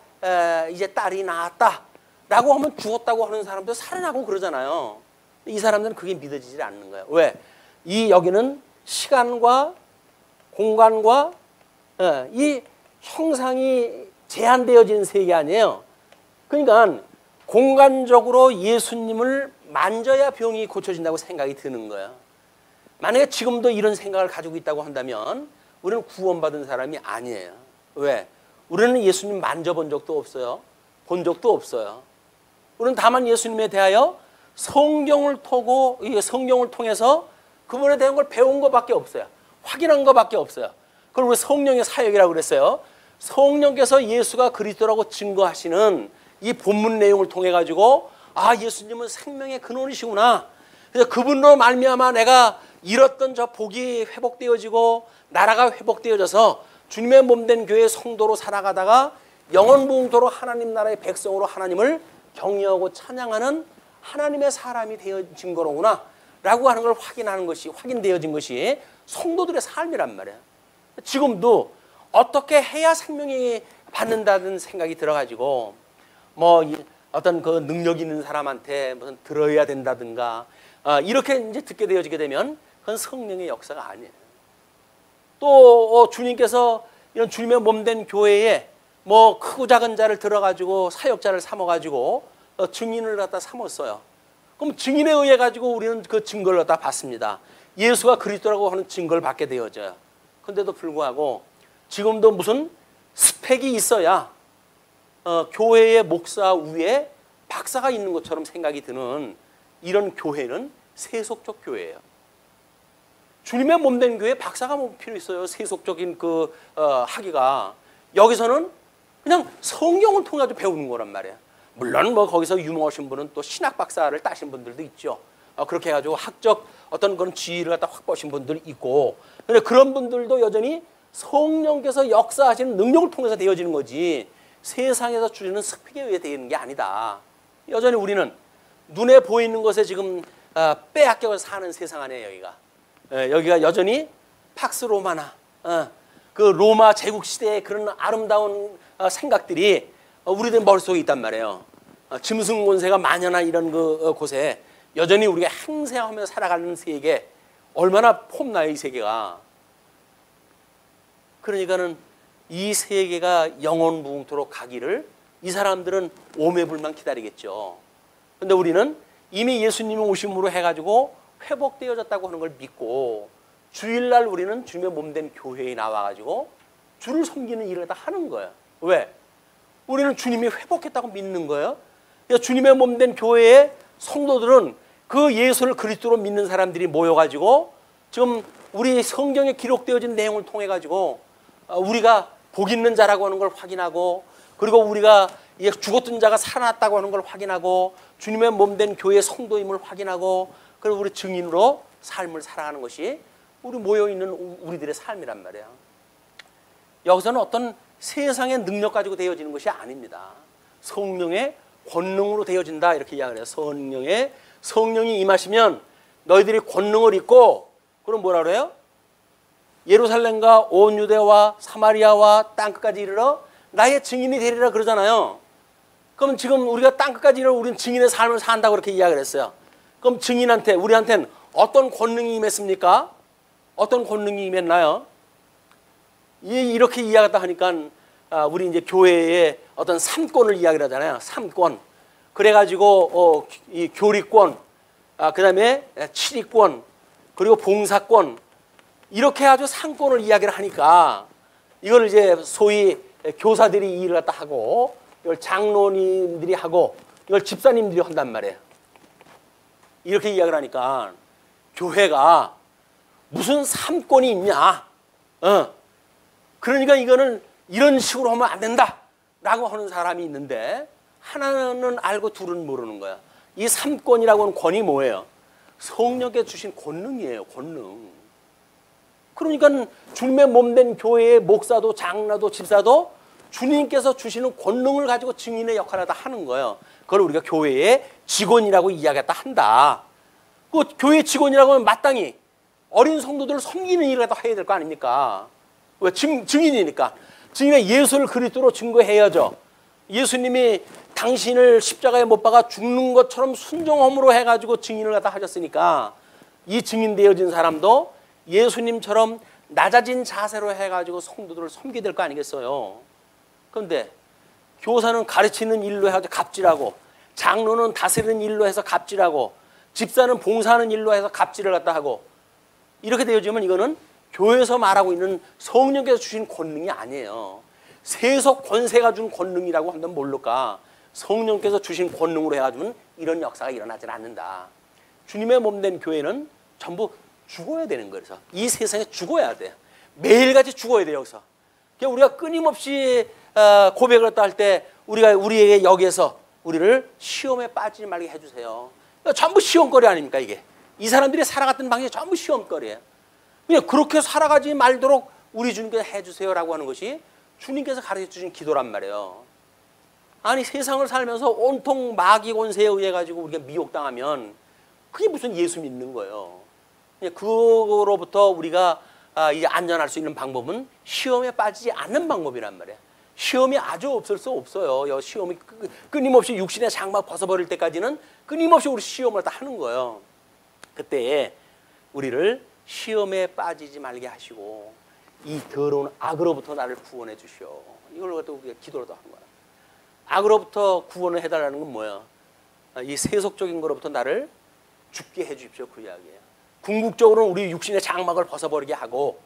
이제 딸이 나았다라고 하면 죽었다고 하는 사람도 살아나고 그러잖아요. 이 사람들은 그게 믿어지지 않는 거예요. 왜? 이 여기는 시간과 공간과 이 형상이 제한되어진 세계 아니에요. 그러니까 공간적으로 예수님을 만져야 병이 고쳐진다고 생각이 드는 거예요. 만약에 지금도 이런 생각을 가지고 있다고 한다면 우리는 구원받은 사람이 아니에요. 왜? 우리는 예수님 만져본 적도 없어요. 본 적도 없어요. 우리는 다만 예수님에 대하여 성경을 통해서 그분에 대한 걸 배운 것밖에 없어요. 확인한 것밖에 없어요. 그걸 우리 성령의 사역이라고 그랬어요. 성령께서 예수가 그리스도라고 증거하시는 이 본문 내용을 통해 가지고 예수님은 생명의 근원이시구나. 그래서 그분으로 말미암아 내가 잃었던 저 복이 회복되어지고 나라가 회복되어져서 주님의 몸된 교회의 성도로 살아가다가 영원무궁토록 하나님 나라의 백성으로 하나님을 경외하고 찬양하는 하나님의 사람이 되어진 거로구나 라고 하는 걸 확인하는 것이, 확인되어진 것이 성도들의 삶이란 말이에요. 지금도 어떻게 해야 생명이 받는다는 생각이 들어가지고 뭐 어떤 그 능력 있는 사람한테 무슨 들어야 된다든가 이렇게 이제 듣게 되어지게 되면 그건 성령의 역사가 아니에요. 또 주님께서 이런 주님의 몸된 교회에 뭐 크고 작은 자를 들어가지고 사역자를 삼아가지고 증인을 갖다 삼았어요. 그럼 증인에 의해 가지고 우리는 그 증거를 갖다 받습니다. 예수가 그리스도라고 하는 증거를 받게 되어져요. 그런데도 불구하고 지금도 무슨 스펙이 있어야 교회의 목사 위에 박사가 있는 것처럼 생각이 드는 이런 교회는 세속적 교회예요. 주님의 몸된 교회 박사가 뭐 필요 있어요. 세속적인 학위가. 여기서는 그냥 성경을 통해 가지고 배우는 거란 말이에요. 물론 뭐 거기서 유명하신 분은 또 신학 박사를 따신 분들도 있죠. 그렇게 해가지고 학적 어떤 그런 지위를 갖다 확보하신 분들 있고. 근데 그런 분들도 여전히 성령께서 역사하시는 능력을 통해서 되어지는 거지 세상에서 주시는 스펙에 의해 되는 게 아니다. 여전히 우리는 눈에 보이는 것에 지금 빼앗겨서 사는 세상 아니에요. 여기가 여전히 팍스 로마나 그 로마 제국 시대의 그런 아름다운 생각들이 우리들 머릿속에 있단 말이에요. 짐승 권세가 만연한 이런 곳에 여전히 우리가 행세하며 살아가는 세계, 얼마나 폼나요 이 세계가. 그러니까는 이 세계가 영원무궁토록 가기를 이 사람들은 오매불만 기다리겠죠. 근데 우리는 이미 예수님이 오심으로 해가지고 회복되어졌다고 하는 걸 믿고 주일날 우리는 주님의 몸된 교회에 나와가지고 주를 섬기는 일을 다 하는 거예요. 왜? 우리는 주님이 회복했다고 믿는 거예요. 주님의 몸된 교회의 성도들은 그 예수를 그리스도로 믿는 사람들이 모여가지고 지금 우리 성경에 기록되어진 내용을 통해 가지고 우리가 복 있는 자라고 하는 걸 확인하고, 그리고 우리가 죽었던 자가 살아났다고 하는 걸 확인하고, 주님의 몸된 교회의 성도임을 확인하고, 그리고 우리 증인으로 삶을 살아가는 것이 우리 모여있는 우리들의 삶이란 말이에요. 여기서는 어떤 세상의 능력 가지고 되어지는 것이 아닙니다. 성령의 권능으로 되어진다 이렇게 이야기를 해요. 성령이 임하시면 너희들이 권능을 입고, 그럼 뭐라 그래요? 예루살렘과 온 유대와 사마리아와 땅끝까지 이르러 나의 증인이 되리라 그러잖아요. 그럼 지금 우리가 땅끝까지 이르러 우리는 증인의 삶을 산다고 그렇게 이야기를 했어요. 그럼 증인한테, 우리한테는 어떤 권능이 임했습니까? 어떤 권능이 임했나요? 이렇게 이야기했다 하니까 우리 이제 교회의 어떤 3권을 이야기를 하잖아요. 3권. 그래가지고 이 교리권, 그 다음에 치리권, 그리고 봉사권, 이렇게 아주 상권을 이야기를 하니까 이걸 이제 소위 교사들이 이 일을 갖다 하고, 이걸 장로님들이 하고, 이걸 집사님들이 한단 말이에요. 이렇게 이야기를 하니까 교회가 무슨 삼권이 있냐? 그러니까 이거는 이런 식으로 하면 안 된다라고 하는 사람이 있는데, 하나는 알고 둘은 모르는 거야. 이 삼권이라고 하는 권이 뭐예요? 성령께 주신 권능이에요. 권능. 그러니까 주님의 몸된 교회의 목사도 장로도 집사도 주님께서 주시는 권능을 가지고 증인의 역할을 다 하는 거예요. 그걸 우리가 교회의 직원이라고 이야기했다 한다. 그 교회 직원이라고 하면 마땅히 어린 성도들을 섬기는 일을 다 해야 될 거 아닙니까? 왜? 증인이니까. 증인의 예수를 그리스도로 증거해야죠. 예수님이 당신을 십자가에 못 박아 죽는 것처럼 순종함으로 해가지고 증인을 갖다 하셨으니까 이 증인 되어진 사람도 예수님처럼 낮아진 자세로 해가지고 성도들을 섬기게 될 거 아니겠어요? 그런데 교사는 가르치는 일로 해서 갑질하고, 장로는 다스리는 일로 해서 갑질하고, 집사는 봉사하는 일로 해서 갑질을 갖다 하고, 이렇게 되어지면 이거는 교회에서 말하고 있는 성령께서 주신 권능이 아니에요. 세속 권세가 준 권능이라고 하면 모를까? 성령께서 주신 권능으로 해가지고는 이런 역사가 일어나질 않는다. 주님의 몸된 교회는 전부 죽어야 되는 거예요. 그래서 이 세상에 죽어야 돼. 매일같이 죽어야 돼요. 여기서. 우리가 끊임없이 고백을 할 때 우리에게 여기에서 우리를 시험에 빠지지 말게 해주세요. 전부 시험거리 아닙니까 이게? 이 사람들이 살아갔던 방식이 전부 시험거리예요. 그냥 그렇게 살아가지 말도록 우리 주님께서 해주세요라고 하는 것이 주님께서 가르쳐 주신 기도란 말이에요. 아니 세상을 살면서 온통 마귀 권세에 의해 가지고 우리가 미혹당하면 그게 무슨 예수 믿는 거예요. 그거로부터 우리가 이제 안전할 수 있는 방법은 시험에 빠지지 않는 방법이란 말이에요. 시험이 아주 없을 수 없어요. 시험이 끊임없이 육신의 장막 벗어버릴 때까지는 끊임없이 우리 시험을 다 하는 거예요. 그때 우리를 시험에 빠지지 말게 하시고 이 더러운 악으로부터 나를 구원해 주시오. 이걸 갖다 우리가 기도로도 하는 거야. 악으로부터 구원을 해달라는 건 뭐야? 이 세속적인 거로부터 나를 죽게 해 주십시오. 그 이야기예요. 궁극적으로는 우리 육신의 장막을 벗어버리게 하고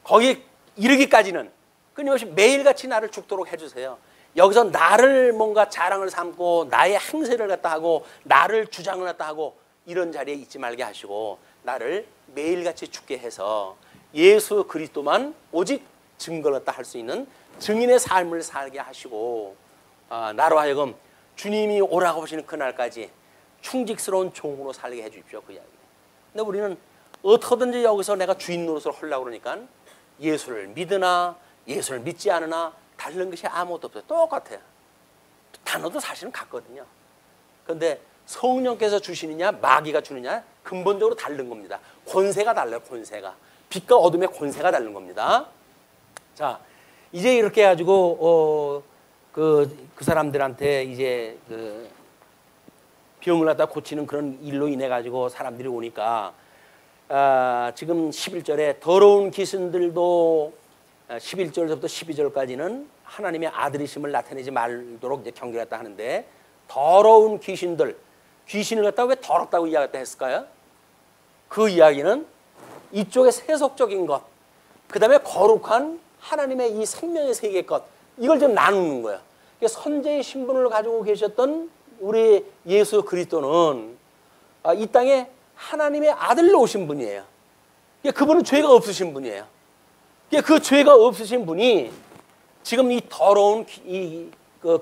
거기에 이르기까지는 끊임없이 매일같이 나를 죽도록 해주세요. 여기서 나를 뭔가 자랑을 삼고 나의 행세를 갖다 하고 나를 주장을 갖다 하고 이런 자리에 있지 말게 하시고 나를 매일같이 죽게 해서 예수 그리스도만 오직 증거를 할 수 있는 증인의 삶을 살게 하시고 나로 하여금 주님이 오라고 하시는 그날까지 충직스러운 종으로 살게 해 주십시오. 그 이야기. 근데 우리는 어떻게든지 여기서 내가 주인 노릇을 하려고 그러니까 예수를 믿으나 예수를 믿지 않으나 다른 것이 아무것도 없어요. 똑같아요. 단어도 사실은 같거든요. 그런데 성령께서 주시느냐 마귀가 주느냐 근본적으로 다른 겁니다. 권세가 달라요. 권세가. 빛과 어둠의 권세가 다른 겁니다. 자, 이제 이렇게 해가지고 그 사람들한테 이제 그 병을 갖다 고치는 그런 일로 인해 가지고 사람들이 오니까 지금 11절에 더러운 귀신들도 11절부터 12절까지는 하나님의 아들이심을 나타내지 말도록 이제 경계했다 하는데 더러운 귀신을 갖다 왜 더럽다고 이야기했다 했을까요? 그 이야기는 이쪽의 세속적인 것, 그 다음에 거룩한 하나님의 이 생명의 세계 것, 이걸 좀 나누는 거예요. 선제의 신분을 가지고 계셨던 우리 예수 그리스도는 이 땅에 하나님의 아들로 오신 분이에요. 그분은 죄가 없으신 분이에요. 그 죄가 없으신 분이 지금 이 더러운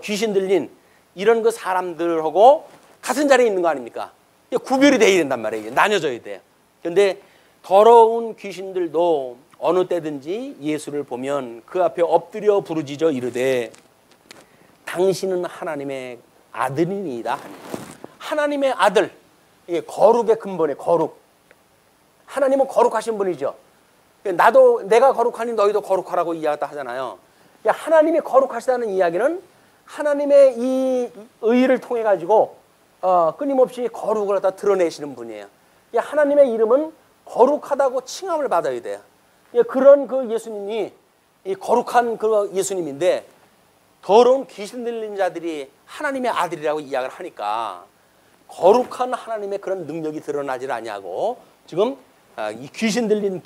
귀신 들린 이런 그 사람들하고 같은 자리에 있는 거 아닙니까? 구별이 돼야 된단 말이에요. 나뉘어져야 돼요. 그런데 더러운 귀신들도 어느 때든지 예수를 보면 그 앞에 엎드려 부르짖어 이르되 당신은 하나님의 아들이니이다. 하나님의 아들, 이게 거룩의 근본의 거룩. 하나님은 거룩하신 분이죠. 내가 거룩하니 너희도 거룩하라고 이야기했다 하잖아요. 하나님이 거룩하시다는 이야기는 하나님의 이 의를 통해 가지고 끊임없이 거룩을 갖다 드러내시는 분이에요. 하나님의 이름은 거룩하다고 칭함을 받아야 돼요. 그런 그 예수님이 이 거룩한 그 예수님인데 더러운 귀신 들린 자들이 하나님의 아들이라고 이야기를 하니까 거룩한 하나님의 그런 능력이 드러나질 않냐고 지금 이 귀신 들린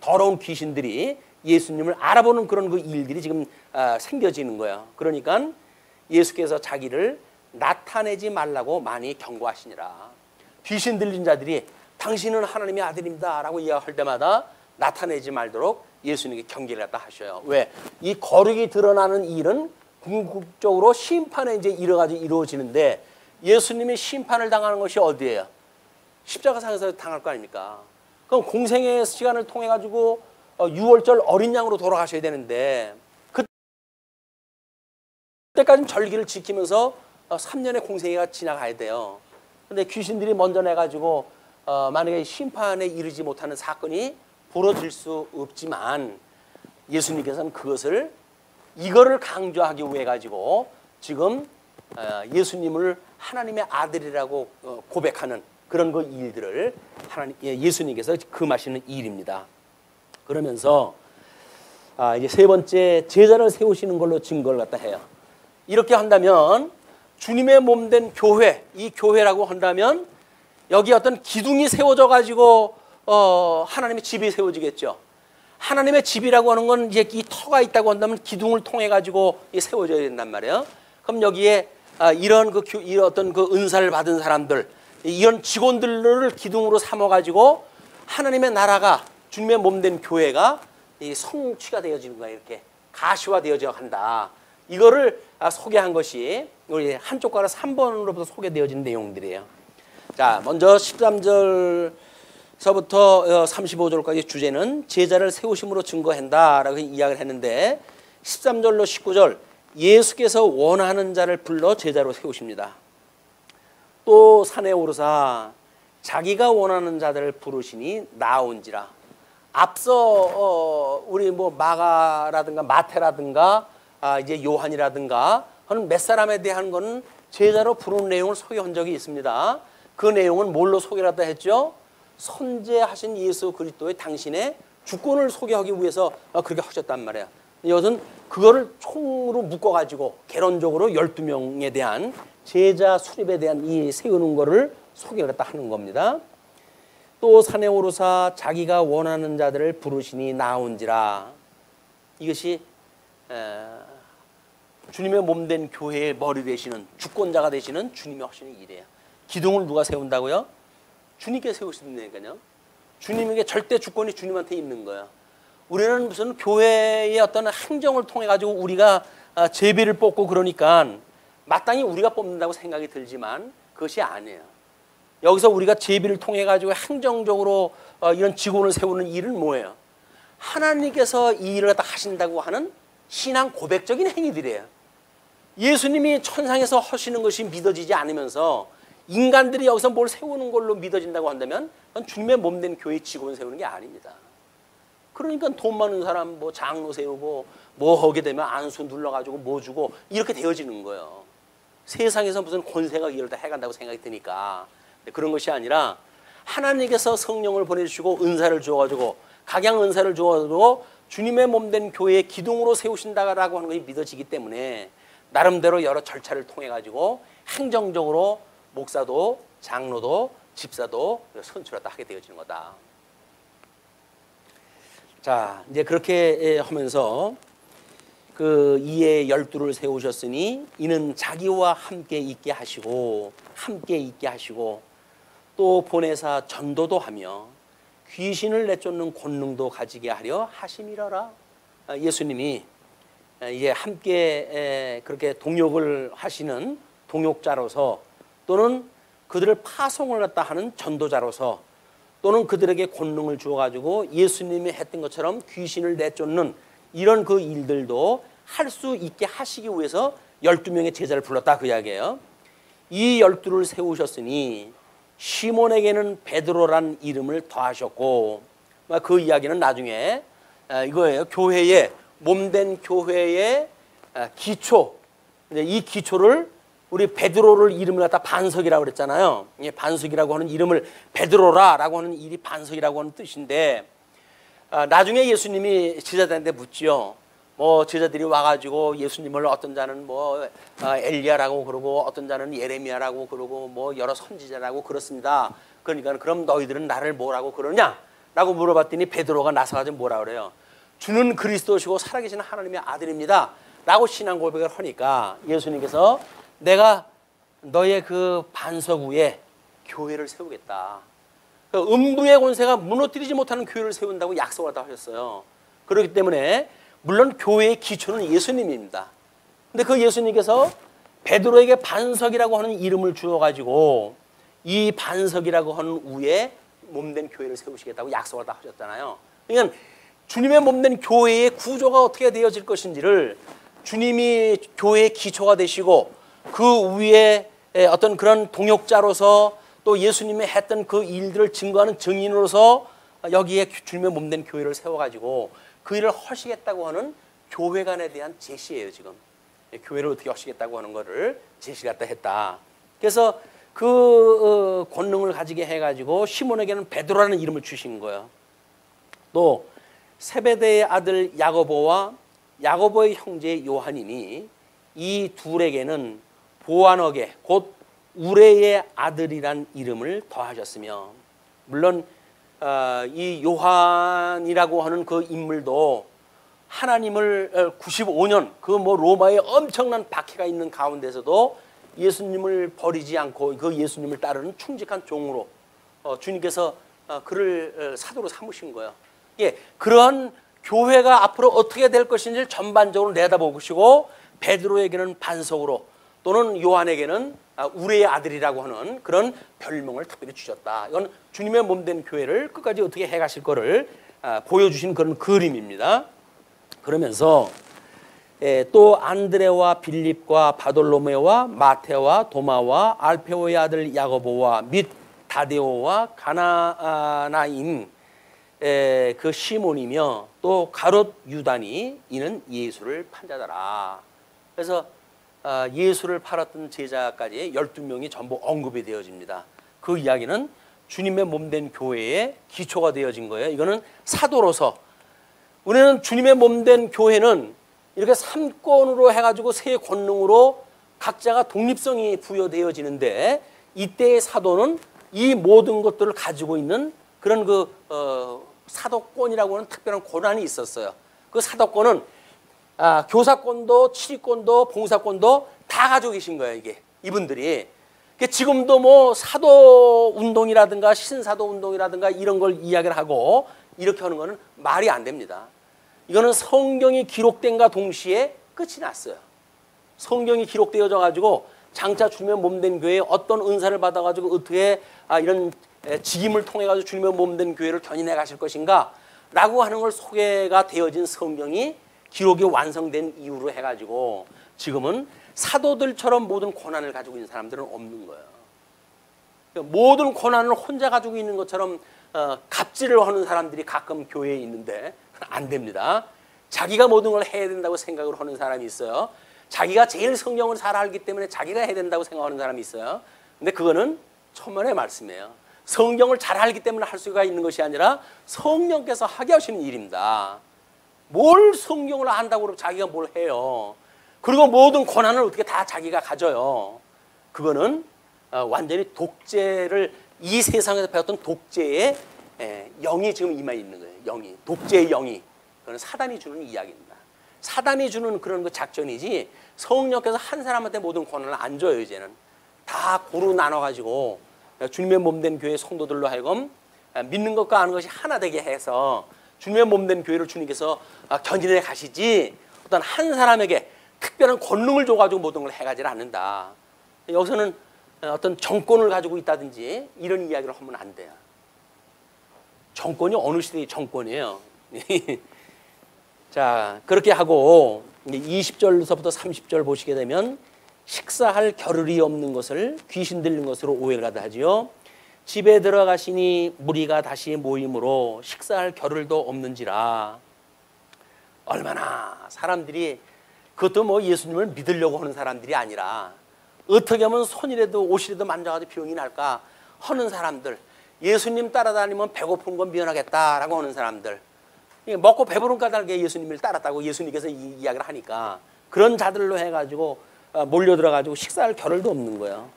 더러운 귀신들이 예수님을 알아보는 그런 그 일들이 지금 생겨지는 거예요. 그러니까 예수께서 자기를 나타내지 말라고 많이 경고하시니라. 귀신 들린 자들이 당신은 하나님의 아들입니다 라고 이야기할 때마다 나타내지 말도록 예수님께 경계를 갖다 하셔요. 왜? 이 거룩이 드러나는 일은 궁극적으로 심판에 이제 이루어지는데 예수님이 심판을 당하는 것이 어디예요? 십자가상에서 당할 거 아닙니까? 그럼 공생의 시간을 통해 가지고 6월절 어린 양으로 돌아가셔야 되는데 그때까지는 절기를 지키면서 3년의 공생애가 지나가야 돼요. 근데 귀신들이 먼저 내가지고 만약에 심판에 이르지 못하는 사건이 벌어질 수 없지만 예수님께서는 이거를 강조하기 위해 가지고 지금 예수님을 하나님의 아들이라고 고백하는 그런 그 일들을 예수님께서 금하시는 일입니다. 그러면서 이제 세 번째 제자를 세우시는 걸로 증거를 갖다 해요. 이렇게 한다면 주님의 몸된 교회, 이 교회라고 한다면 여기 어떤 기둥이 세워져 가지고 하나님의 집이 세워지겠죠. 하나님의 집이라고 하는 건 이제 이 터가 있다고 한다면 기둥을 통해 가지고 세워져야 된단 말이에요. 그럼 여기에 이런 어떤 그 은사를 받은 사람들, 이런 직원들을 기둥으로 삼아 가지고 하나님의 나라가 주님의 몸된 교회가 성취가 되어지는 거예요. 이렇게 가시화되어져 간다. 이거를 소개한 것이 우리 한쪽 가로 3번으로부터 소개되어진 내용들이에요. 자, 먼저 13절서부터 35절까지 주제는 제자를 세우심으로 증거한다라고 이야기를 했는데 13절로 19절 예수께서 원하는 자를 불러 제자로 세우십니다. 또 산에 오르사 자기가 원하는 자들을 부르시니 나온지라. 앞서 우리 뭐 마가라든가 마태라든가 이제 요한이라든가 하는 몇 사람에 대한 거는 제자로 부르는 내용을 소개한 적이 있습니다. 그 내용은 뭘로 소개를 하다 했죠? 선제하신 예수 그리스도의 당신의 주권을 소개하기 위해서 그렇게 하셨단 말이에요. 이것은 그거를 총으로 묶어가지고 개론적으로 12명에 대한 제자 수립에 대한 이 세우는 거를 소개를 갖다 하는 겁니다. 또 산에 오르사 자기가 원하는 자들을 부르시니 나온지라. 이것이 주님의 몸된 교회의 머리 되시는 주권자가 되시는 주님이 하시는 일이에요. 기둥을 누가 세운다고요? 주님께 세우신다니까요. 주님에게 절대 주권이 주님한테 있는 거예요. 우리는 무슨 교회의 어떤 행정을 통해 가지고 우리가 제비를 뽑고 그러니까 마땅히 우리가 뽑는다고 생각이 들지만 그것이 아니에요. 여기서 우리가 제비를 통해 가지고 행정적으로 이런 직원을 세우는 일은 뭐예요? 하나님께서 이 일을 다 하신다고 하는 신앙 고백적인 행위들이에요. 예수님이 천상에서 하시는 것이 믿어지지 않으면서 인간들이 여기서 뭘 세우는 걸로 믿어진다고 한다면 그건 주님의 몸된 교회 직원 세우는 게 아닙니다. 그러니까 돈 많은 사람 뭐 장로 세우고 뭐 하게 되면 안수 눌러가지고 뭐 주고 이렇게 되어지는 거예요. 세상에서 무슨 권세가 이걸 다 해간다고 생각이 드니까. 그런 것이 아니라 하나님께서 성령을 보내주시고 은사를 주어가지고 각양 은사를 주어가지고 주님의 몸된 교회의 기둥으로 세우신다라고 하는 것이 믿어지기 때문에 나름대로 여러 절차를 통해 가지고 행정적으로 목사도 장로도 집사도 선출하다 하게 되어지는 거다. 자, 이제 그렇게 하면서 그 이에 12를 세우셨으니 이는 자기와 함께 있게 하시고 또 보내사 전도도 하며 귀신을 내쫓는 권능도 가지게 하려 하심이라라. 예수님이 이제 함께 그렇게 동역을 하시는 동역자로서 또는 그들을 파송을 갖다 하는 전도자로서 또는 그들에게 권능을 주어가지고 예수님이 했던 것처럼 귀신을 내쫓는 이런 그 일들도 할 수 있게 하시기 위해서 12명의 제자를 불렀다 그 이야기예요. 이 12를 세우셨으니 시몬에게는 베드로란 이름을 더하셨고 그 이야기는 나중에 이거예요. 교회의 몸된 교회의 기초, 이 기초를 우리 베드로를 이름을 갖다 반석이라고 그랬잖아요. 반석이라고 하는 이름을 베드로라라고 하는 일이 반석이라고 하는 뜻인데 나중에 예수님이 제자들한테 묻지요. 뭐 제자들이 와가지고 예수님을 어떤 자는 뭐 엘리야라고 그러고 어떤 자는 예레미야라고 그러고 뭐 여러 선지자라고 그렇습니다. 그러니까 그럼 너희들은 나를 뭐라고 그러냐라고 물어봤더니 베드로가 나서가지고 뭐라 그래요? 주는 그리스도시고 살아계신 하나님의 아들입니다. 라고 신앙 고백을 하니까 예수님께서 내가 너의 그 반석 위에 교회를 세우겠다. 그 음부의 권세가 무너뜨리지 못하는 교회를 세운다고 약속을 다 하셨어요. 그렇기 때문에 물론 교회의 기초는 예수님입니다. 근데 그 예수님께서 베드로에게 반석이라고 하는 이름을 주어가지고 이 반석이라고 하는 위에 몸된 교회를 세우시겠다고 약속을 다 하셨잖아요. 그러니까 주님의 몸된 교회의 구조가 어떻게 되어질 것인지를 주님이 교회의 기초가 되시고 그 위에 어떤 그런 동역자로서 또 예수님이 했던 그 일들을 증거하는 증인으로서 여기에 주님의 몸된 교회를 세워가지고 그 일을 하시겠다고 하는 교회관에 대한 제시예요. 지금 교회를 어떻게 하시겠다고 하는 거를 제시를 했다. 그래서 그 권능을 가지게 해가지고 시몬에게는 베드로라는 이름을 주신 거예요. 또 세베대의 아들 야고보와 야고보의 형제 요한이니 이 둘에게는 보아너게 곧 우레의 아들이란 이름을 더하셨으며 물론 이 요한이라고 하는 그 인물도 하나님을 95년 그 뭐 로마의 엄청난 박해가 있는 가운데서도 예수님을 버리지 않고 그 예수님을 따르는 충직한 종으로 주님께서 그를 사도로 삼으신 거예요. 예, 그러한 교회가 앞으로 어떻게 될 것인지를 전반적으로 내다보시고 베드로에게는 반석으로 또는 요한에게는 우레의 아들이라고 하는 그런 별명을 특별히 주셨다. 이건 주님의 몸된 교회를 끝까지 어떻게 해가실 거를 보여주신 그런 그림입니다. 그러면서 또 안드레와 빌립과 바돌로메와 마테와 도마와 알페오의 아들 야고보와 및 다데오와 가나나인 그 시몬이며 또 가롯 유다니 이는 예수를 판자더라. 그래서 예수를 팔았던 제자까지 12명이 전부 언급이 되어집니다. 그 이야기는 주님의 몸된 교회의 기초가 되어진 거예요. 이거는 사도로서 우리는 주님의 몸된 교회는 이렇게 삼권으로 해가지고 세 권능으로 각자가 독립성이 부여되어지는데 이때의 사도는 이 모든 것들을 가지고 있는 그런 그 사도권이라고 하는 특별한 권한이 있었어요. 그 사도권은 교사권도 치리권도 봉사권도 다 가지고 계신 거예요. 이분들이. 지금도 뭐 사도 운동이라든가 신사도 운동이라든가 이런 걸 이야기를 하고 이렇게 하는 거는 말이 안 됩니다. 이거는 성경이 기록된과 동시에 끝이 났어요. 성경이 기록되어져 가지고 장차 주님의 몸된 교회에 어떤 은사를 받아 가지고 어떻게 이런 직임을 통해 가지고 주님의 몸된 교회를 견인해 가실 것인가 라고 하는 걸 소개가 되어진 성경이 기록이 완성된 이후로 해 가지고 지금은 사도들처럼 모든 고난을 가지고 있는 사람들은 없는 거예요. 모든 고난을 혼자 가지고 있는 것처럼 갑질을 하는 사람들이 가끔 교회에 있는데 안 됩니다. 자기가 모든 걸 해야 된다고 생각을 하는 사람이 있어요. 자기가 제일 성경을 잘 알기 때문에 자기가 해야 된다고 생각하는 사람이 있어요. 근데 그거는 천만의 말씀이에요. 성경을 잘 알기 때문에 할 수가 있는 것이 아니라 성령께서 하게 하시는 일입니다. 뭘 성경을 안다고 그러면 자기가 뭘 해요. 그리고 모든 권한을 어떻게 다 자기가 가져요. 그거는 완전히 독재를 이 세상에서 배웠던 독재의 영이 지금 임해 있는 거예요. 영이. 독재의 영이. 그건 사단이 주는 이야기입니다. 사단이 주는 그런 그 작전이지 성령께서 한 사람한테 모든 권한을 안 줘요. 이제는 다 고루 나눠가지고 주님의 몸된 교회 성도들로 하여금 믿는 것과 아는 것이 하나 되게 해서 주님의 몸된 교회를 주님께서 견인해 가시지 어떤 한 사람에게 특별한 권능을 줘가지고 모든 걸 해가지를 않는다. 여기서는 어떤 정권을 가지고 있다든지 이런 이야기를 하면 안 돼요. 정권이 어느 시대의 정권이에요. 자, 그렇게 하고 20절서부터 30절 보시게 되면 식사할 겨를이 없는 것을 귀신 들린 것으로 오해를 하다 하지요. 집에 들어가시니 무리가 다시 모임으로 식사할 겨를도 없는지라. 얼마나 사람들이 그것도 뭐 예수님을 믿으려고 하는 사람들이 아니라 어떻게 하면 손이라도 옷이라도 만져가지고 병이 날까 하는 사람들, 예수님 따라다니면 배고픈 건 미안하겠다라고 하는 사람들, 먹고 배부른 까닭에 예수님을 따랐다고 예수님께서 이 이야기를 하니까 그런 자들로 해가지고 몰려들어가지고 식사할 겨를도 없는 거예요.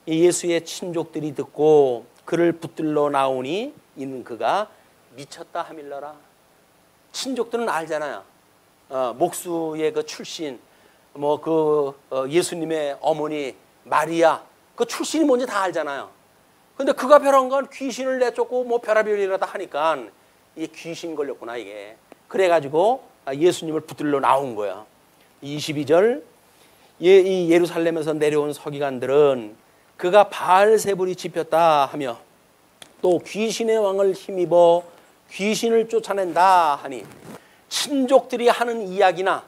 예수의 친족들이 듣고 그를 붙들러 나오니 이는 그가 미쳤다 하밀러라. 친족들은 알잖아요. 목수의 그 출신, 예수님의 어머니 마리아 그 출신이 뭔지 다 알잖아요. 근데 그가 별한 건 귀신을 내쫓고 뭐 별의별 일이라다 하니까 이게 귀신 걸렸구나 이게. 그래가지고 예수님을 붙들러 나온 거야. 22절 이 예루살렘에서 내려온 서기관들은 그가 바알세불이 집혔다 하며 또 귀신의 왕을 힘입어 귀신을 쫓아낸다 하니 친족들이 하는 이야기나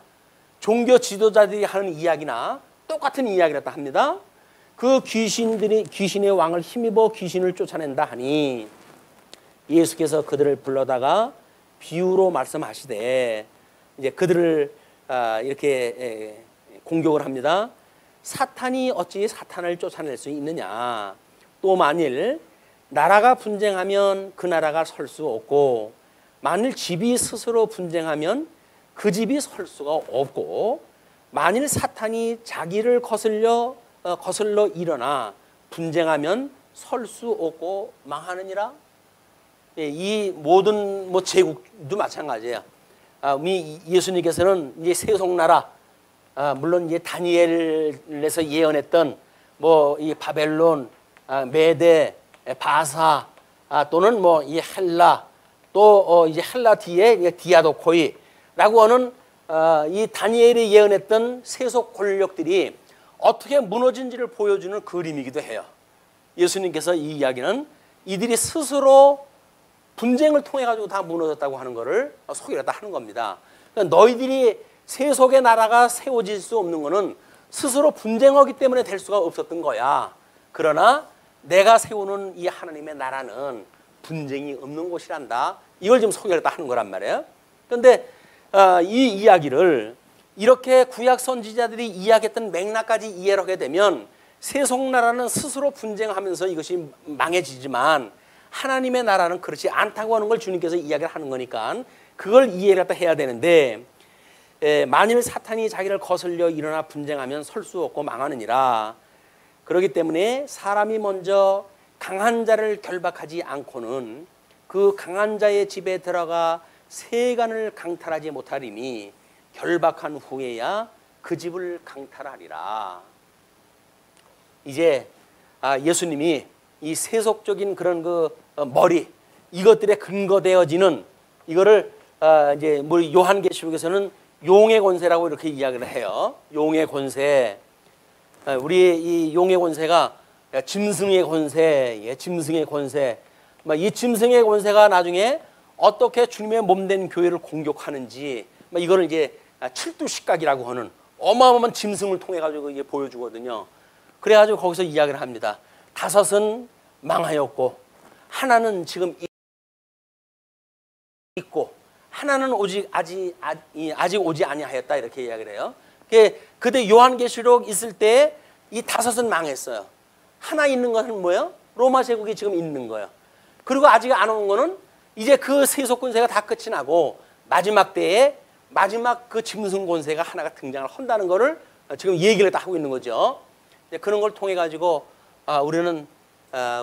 종교 지도자들이 하는 이야기나 똑같은 이야기라고 합니다. 그 귀신의 왕을 힘입어 귀신을 쫓아낸다 하니 예수께서 그들을 불러다가 비유로 말씀하시되 이제 그들을 이렇게 공격을 합니다. 사탄이 어찌 사탄을 쫓아낼 수 있느냐. 또 만일 나라가 분쟁하면 그 나라가 설 수 없고 만일 집이 스스로 분쟁하면 그 집이 설 수가 없고 만일 사탄이 자기를 거슬러 일어나 분쟁하면 설 수 없고 망하느니라. 이 모든 제국도 마찬가지예요. 예수님께서는 이제 세속나라, 물론 이제 다니엘에서 예언했던 이 바벨론, 메데, 바사 또는 이 헬라 또 이제 헬라 뒤에 디아도코이라고 하는 이 다니엘이 예언했던 세속 권력들이 어떻게 무너진지를 보여주는 그림이기도 해요. 예수님께서 이 이야기는 이들이 스스로 분쟁을 통해 가지고 다 무너졌다고 하는 것을 소개를 하는 겁니다. 그러니까 너희들이 세속의 나라가 세워질 수 없는 것은 스스로 분쟁하기 때문에 될 수가 없었던 거야. 그러나 내가 세우는 이 하나님의 나라는 분쟁이 없는 곳이란다. 이걸 지금 소개를 하는 거란 말이에요. 그런데 이 이야기를 이렇게 구약 선지자들이 이야기했던 맥락까지 이해를 하게 되면 세속 나라는 스스로 분쟁하면서 이것이 망해지지만 하나님의 나라는 그렇지 않다고 하는 걸 주님께서 이야기를 하는 거니까 그걸 이해를 해야 되는데 만일 사탄이 자기를 거슬려 일어나 분쟁하면 설 수 없고 망하느니라. 그렇기 때문에 사람이 먼저 강한 자를 결박하지 않고는 그 강한 자의 집에 들어가 세간을 강탈하지 못하리니 결박한 후에야 그 집을 강탈하리라. 이제 예수님이 이 세속적인 그런 그 머리 이것들에 근거되어지는 이거를 이제 뭐 요한계시록에서는 용의 권세라고 이렇게 이야기를 해요. 용의 권세. 우리 이 용의 권세가 짐승의 권세, 짐승의 권세. 이 짐승의 권세가 나중에 어떻게 주님의 몸된 교회를 공격하는지 이거를 이제 칠두식각이라고 하는 어마어마한 짐승을 통해 가지고 이게 보여주거든요. 그래가지고 거기서 이야기를 합니다. 다섯은 망하였고 하나는 지금 있고 하나는 아직 오지 아니하였다 이렇게 이야기를 해요. 그때 요한계시록 있을 때 이 다섯은 망했어요. 하나 있는 것은 뭐예요? 로마 제국이 지금 있는 거예요. 그리고 아직 안 온 거는 이제 그 세속 권세가 다 끝이 나고 마지막 때에 마지막 그 짐승 권세가 하나가 등장을 한다는 거를 지금 얘기를 다 하고 있는 거죠. 그런 걸 통해 가지고 우리는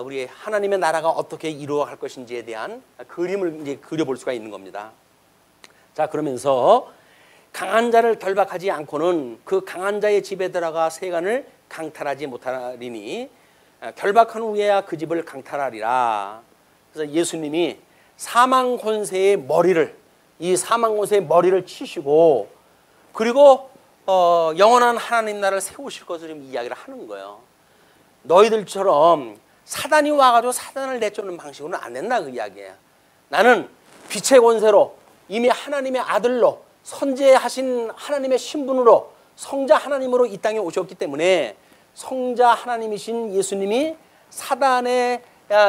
우리 하나님의 나라가 어떻게 이루어갈 것인지에 대한 그림을 이제 그려볼 수가 있는 겁니다. 자, 그러면서 강한 자를 결박하지 않고는 그 강한 자의 집에 들어가 세간을 강탈하지 못하리니 결박한 후에야 그 집을 강탈하리라. 그래서 예수님이 사망 권세의 머리를 이 사망 권세의 머리를 치시고 그리고 영원한 하나님 나라를 세우실 것을 지금 이야기를 하는 거예요. 너희들처럼 사단이 와가지고 사단을 내쫓는 방식으로는 안 된다 그 이야기예요. 나는 빛의 권세로 이미 하나님의 아들로 선제하신 하나님의 신분으로 성자 하나님으로 이 땅에 오셨기 때문에 성자 하나님이신 예수님이 사단의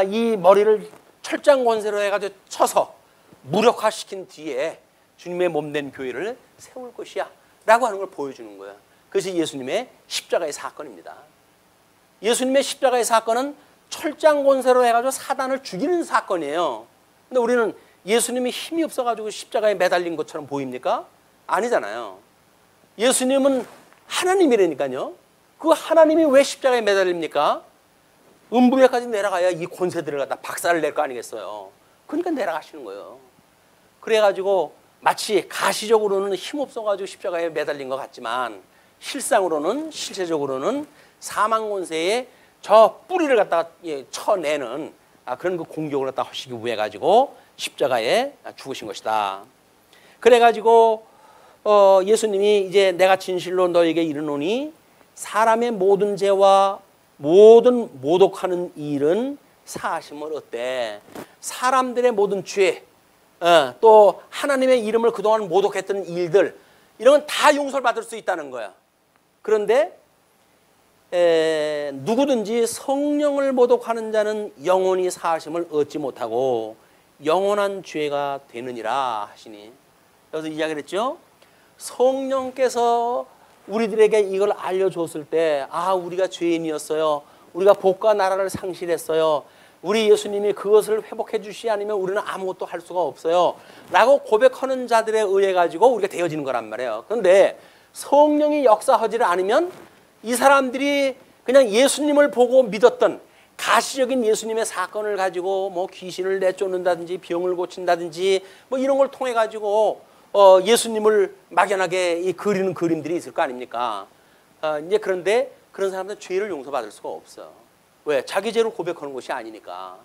이 머리를 철장 권세로 해가지고 쳐서 무력화시킨 뒤에 주님의 몸된 교회를 세울 것이야 라고 하는 걸 보여주는 거예요. 그것이 예수님의 십자가의 사건입니다. 예수님의 십자가의 사건은 철장 권세로 해가지고 사단을 죽이는 사건이에요. 근데 우리는 예수님이 힘이 없어가지고 십자가에 매달린 것처럼 보입니까? 아니잖아요. 예수님은 하나님이라니까요. 그 하나님이 왜 십자가에 매달립니까? 음부에까지 내려가야 이 권세들을 갖다 박살을 낼 거 아니겠어요. 그러니까 내려가시는 거예요. 그래가지고 마치 가시적으로는 힘없어가지고 십자가에 매달린 것 같지만 실체적으로는 사망 권세에 저 뿌리를 갖다가 쳐내는 그런 그 공격을 갖다 하시기 위해 가지고 십자가에 죽으신 것이다. 그래가지고 예수님이 이제 내가 진실로 너에게 이르노니 사람의 모든 죄와 모든 모독하는 일은 사하심을 얻되 사람들의 모든 죄, 또 하나님의 이름을 그동안 모독했던 일들 이런 건 다 용서를 받을 수 있다는 거야. 그런데 누구든지 성령을 모독하는 자는 영원히 사하심을 얻지 못하고 영원한 죄가 되느니라 하시니 여기서 이야기를 했죠. 성령께서 우리들에게 이걸 알려줬을 때 우리가 죄인이었어요. 우리가 복과 나라를 상실했어요. 우리 예수님이 그것을 회복해 주시지 않으면 우리는 아무것도 할 수가 없어요 라고 고백하는 자들에 의해 가지고 우리가 되어지는 거란 말이에요. 그런데 성령이 역사하지를 않으면 이 사람들이 그냥 예수님을 보고 믿었던 가시적인 예수님의 사건을 가지고 뭐 귀신을 내쫓는다든지 병을 고친다든지 뭐 이런 걸 통해 가지고 예수님을 막연하게 그리는 그림들이 있을 거 아닙니까? 이제 그런데 그런 사람들은 죄를 용서받을 수가 없어. 왜? 자기 죄를 고백하는 것이 아니니까.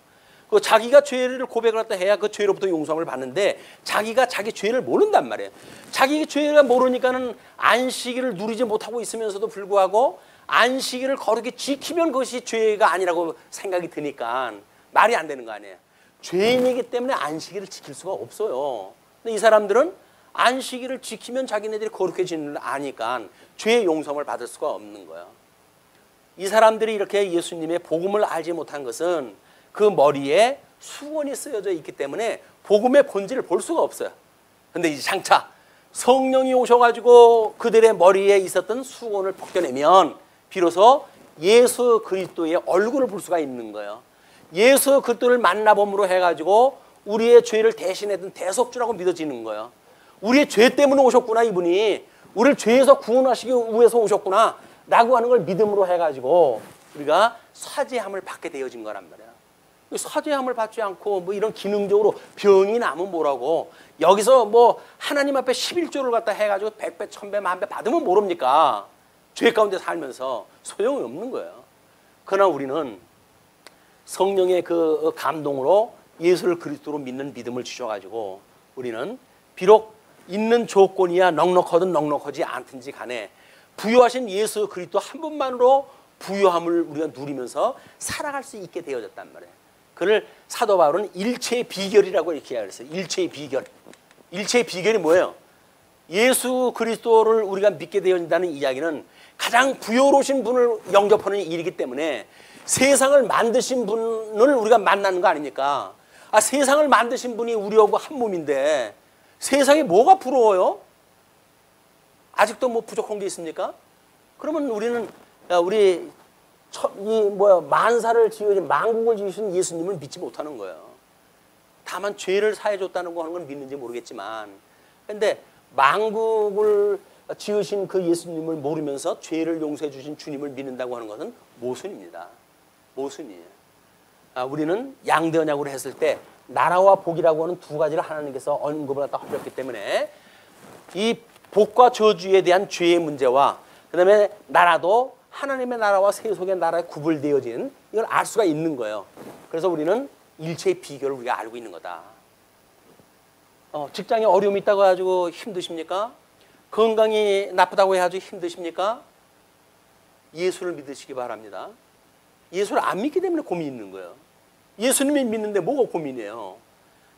그 자기가 죄를 고백을 했다 해야 그 죄로부터 용서를 받는데 자기가 자기 죄를 모른단 말이에요. 자기 죄를 모르니까는 안식일을 누리지 못하고 있으면서도 불구하고 안식일을 거룩히 지키면 그것이 죄가 아니라고 생각이 드니까 말이 안 되는 거 아니에요. 죄인이기 때문에 안식일을 지킬 수가 없어요. 근데 이 사람들은 안식일을 지키면 자기네들이 거룩해지는 걸 아니까 죄의 용서를 받을 수가 없는 거예요. 이 사람들이 이렇게 예수님의 복음을 알지 못한 것은 그 머리에 수건이 쓰여져 있기 때문에 복음의 본질을 볼 수가 없어요. 근데 이제 장차 성령이 오셔가지고 그들의 머리에 있었던 수건을 벗겨내면 비로소 예수 그리스도의 얼굴을 볼 수가 있는 거예요. 예수 그리스도를 만나봄으로 해가지고 우리의 죄를 대신했던 대속주라고 믿어지는 거예요. 우리의 죄 때문에 오셨구나 이분이. 우리를 죄에서 구원하시기 위해서 오셨구나 라고 하는 걸 믿음으로 해가지고 우리가 사죄함을 받게 되어진 거란 말이야. 사죄함을 받지 않고 뭐 이런 기능적으로 병이 나면 뭐라고 여기서 뭐 하나님 앞에 11조를 갖다 해가지고 100배, 1000배, 1000배 받으면 모릅니까? 죄 가운데 살면서 소용이 없는 거예요. 그러나 우리는 성령의 그 감동으로 예수를 그리스도로 믿는 믿음을 주셔가지고 우리는 비록 있는 조건이야 넉넉하든 넉넉하지 않든지 간에 부여하신 예수 그리스도 한 분만으로 부여함을 우리가 누리면서 살아갈 수 있게 되어졌단 말이에요. 그를 사도 바울은 일체의 비결이라고 이렇게 이야기했어요. 일체의 비결. 일체의 비결이 뭐예요? 예수 그리스도를 우리가 믿게 되어진다는 이야기는 가장 부여로우신 분을 영접하는 일이기 때문에 세상을 만드신 분을 우리가 만나는 거 아닙니까? 세상을 만드신 분이 우리하고 한 몸인데 세상에 뭐가 부러워요? 아직도 뭐 부족한 게 있습니까? 그러면 우리는 우리 만사를 지으신 만국을 지으신 예수님을 믿지 못하는 거예요. 다만 죄를 사해줬다는 거 하는 건 믿는지 모르겠지만, 근데 만국을 지으신 그 예수님을 모르면서 죄를 용서해 주신 주님을 믿는다고 하는 것은 모순입니다. 모순이에요. 우리는 양대 언약으로 했을 때 나라와 복이라고 하는 두 가지를 하나님께서 언급을 갖다 하셨기 때문에 이 복과 저주에 대한 죄의 문제와 그 다음에 나라도 하나님의 나라와 세속의 나라에 구분되어진 이걸 알 수가 있는 거예요. 그래서 우리는 일체의 비결을 우리가 알고 있는 거다. 직장에 어려움이 있다고 해가지고 힘드십니까? 건강이 나쁘다고 해가지고 힘드십니까? 예수를 믿으시기 바랍니다. 예수를 안 믿기 때문에 고민이 있는 거예요. 예수님이 믿는데 뭐가 고민이에요?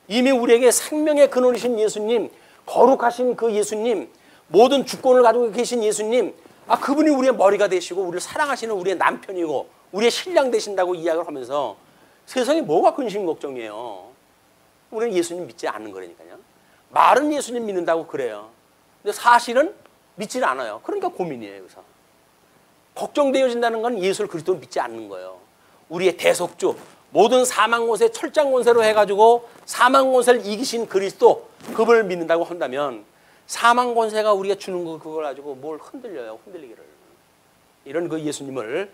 이미 우리에게 생명의 근원이신 예수님, 거룩하신 그 예수님, 모든 주권을 가지고 계신 예수님, 그분이 우리의 머리가 되시고 우리를 사랑하시는 우리의 남편이고 우리의 신랑 되신다고 이야기를 하면서 세상에 뭐가 근심 걱정이에요? 우리는 예수님 믿지 않는 거라니까요. 말은 예수님 믿는다고 그래요. 근데 사실은 믿지는 않아요. 그러니까 고민이에요. 여기서 걱정되어진다는 건 예수를 그리스도를 믿지 않는 거예요. 우리의 대속주, 모든 사망 권세 철장 권세로 해가지고 사망 권세를 이기신 그리스도, 그분을 믿는다고 한다면 사망 권세가 우리가 주는 거 그걸 가지고 뭘 흔들려요? 흔들리기를. 이런 그 예수님을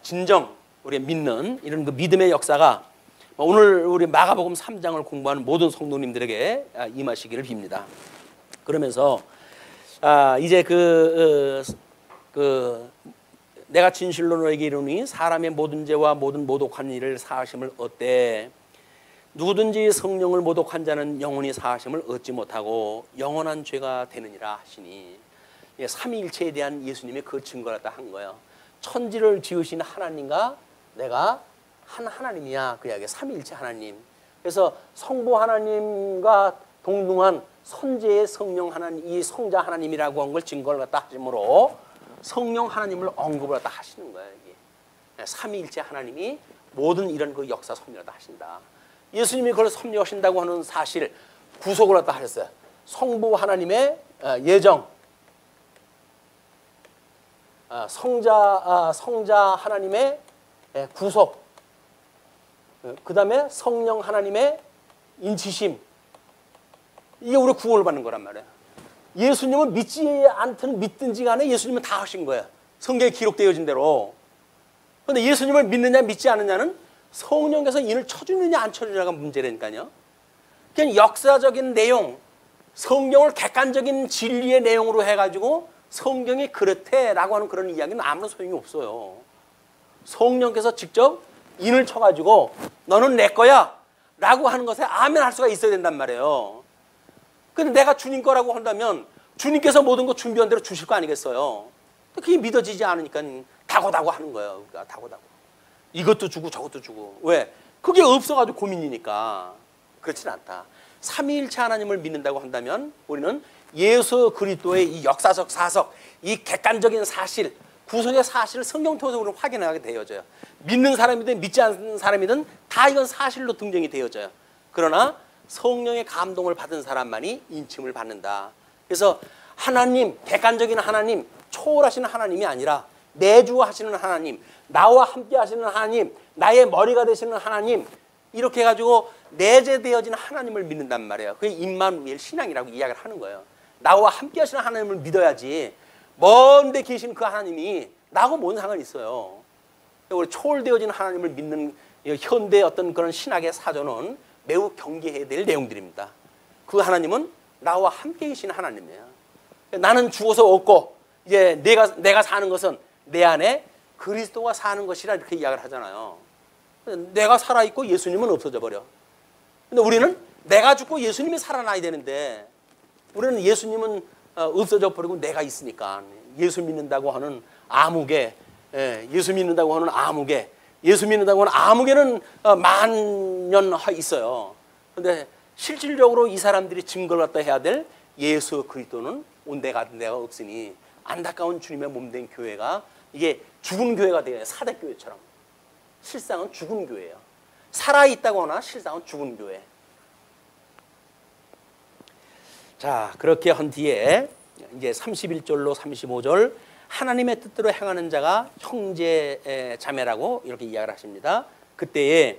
진정 우리가 믿는 이런 그 믿음의 역사가 오늘 우리 마가복음 3장을 공부하는 모든 성도님들에게 임하시기를 빕니다. 그러면서 이제 내가 진실로 너에게 이르노니 사람의 모든 죄와 모든 모독한 일을 사하심을 얻되 누구든지 성령을 모독한 자는 영원히 사하심을 얻지 못하고 영원한 죄가 되느니라 하시니, 삼위일체에 대한 예수님의 그 증거를 다 한 거예요. 천지를 지으신 하나님과 내가 한 하나님이야. 그 이야기 삼위일체 하나님. 그래서 성부 하나님과 동등한 선제의 성령 하나님, 이 성자 하나님이라고 한 걸 증거를 갖다 하심으로 성령 하나님을 언급을 갖다 하시는 거예요. 이게 삼위일체 하나님이 모든 이런 그 역사 섭리를 다 하신다. 예수님이 그걸 섭리하신다고 하는 사실, 구속을 갖다 하셨어요. 성부 하나님의 예정, 성자 하나님의 구속, 그 다음에 성령 하나님의 인치심, 이게 우리 구원을 받는 거란 말이에요. 예수님은 믿지 않든 믿든지 간에 예수님은 다 하신 거예요. 성경에 기록되어진 대로. 그런데 예수님을 믿느냐 믿지 않느냐는 성령께서 인을 쳐주느냐 안 쳐주느냐가 문제라니까요. 그냥 역사적인 내용, 성경을 객관적인 진리의 내용으로 해가지고 성경이 그렇대라고 하는 그런 이야기는 아무런 소용이 없어요. 성령께서 직접 인을 쳐가지고 너는 내 거야 라고 하는 것에 아멘 할 수가 있어야 된단 말이에요. 근데 내가 주님 거라고 한다면 주님께서 모든 거 준비한 대로 주실 거 아니겠어요? 그게 믿어지지 않으니까 다고다고 하는 거예요. 다고다고. 이것도 주고 저것도 주고. 왜? 그게 없어가지고 고민이니까. 그렇진 않다. 삼위일체 하나님을 믿는다고 한다면 우리는 예수 그리스도의 이 역사적 사석, 이 객관적인 사실, 구속의 사실을 성경 통해서 우리는 확인하게 되어져요. 믿는 사람이든 믿지 않는 사람이든 다 이건 사실로 등정이 되어져요. 그러나 성령의 감동을 받은 사람만이 인침을 받는다. 그래서 하나님, 객관적인 하나님, 초월하시는 하나님이 아니라 내주하시는 하나님, 나와 함께 하시는 하나님, 나의 머리가 되시는 하나님, 이렇게 해가지고 내재되어진 하나님을 믿는단 말이에요. 그게 임마누엘 신앙이라고 이야기를 하는 거예요. 나와 함께 하시는 하나님을 믿어야지 먼 데 계신 그 하나님이 나하고 뭔 상관이 있어요. 우리 초월되어진 하나님을 믿는 현대 어떤 그런 신학의 사전은 매우 경계해야 될 내용들입니다. 그 하나님은 나와 함께 계신 하나님이에요. 나는 죽어서 없고 이제 내가 사는 것은 내 안에 그리스도가 사는 것이라 이렇게 이야기를 하잖아요. 내가 살아있고 예수님은 없어져 버려. 근데 우리는 내가 죽고 예수님이 살아나야 되는데 우리는 예수님은 없어져 버리고 내가 있으니까 예수 믿는다고 하는 암흑에, 예수 믿는다고 하는 암흑에, 예수 믿는다고 하는 암흑에는 만년 있어요. 그런데 실질적으로 이 사람들이 증거를 갖다 해야 될 예수 그리스도는 온데가 없으니 안타까운 주님의 몸된 교회가 이게 죽은 교회가 돼요. 사대교회처럼. 실상은 죽은 교회예요. 살아있다고 하나 실상은 죽은 교회. 자, 그렇게 한 뒤에 이제 31절로 35절 하나님의 뜻대로 행하는 자가 형제 자매라고 이렇게 이야기를 하십니다. 그때에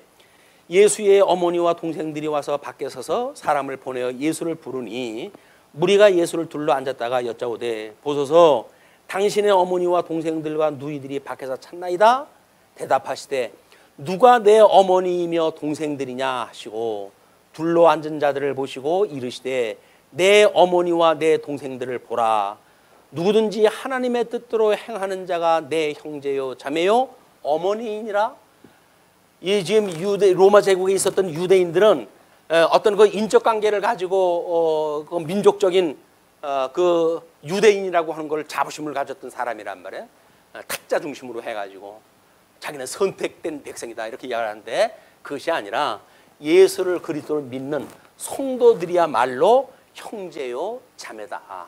예수의 어머니와 동생들이 와서 밖에 서서 사람을 보내어 예수를 부르니 무리가 예수를 둘러 앉았다가 여짜오되 보소서 당신의 어머니와 동생들과 누이들이 밖에서 찾나이다. 대답하시되 누가 내 어머니이며 동생들이냐 하시고 둘러 앉은 자들을 보시고 이르시되 내 어머니와 내 동생들을 보라. 누구든지 하나님의 뜻대로 행하는 자가 내 형제요 자매요 어머니이니라. 이 지금 로마 제국에 있었던 유대인들은 어떤 그 인적 관계를 가지고 그 민족적인 그 유대인이라고 하는 걸 자부심을 가졌던 사람이란 말이에요. 타짜 중심으로 해가지고 자기는 선택된 백성이다 이렇게 이야기하는데 그것이 아니라 예수를 그리스도를 믿는 성도들이야말로 형제요 자매다.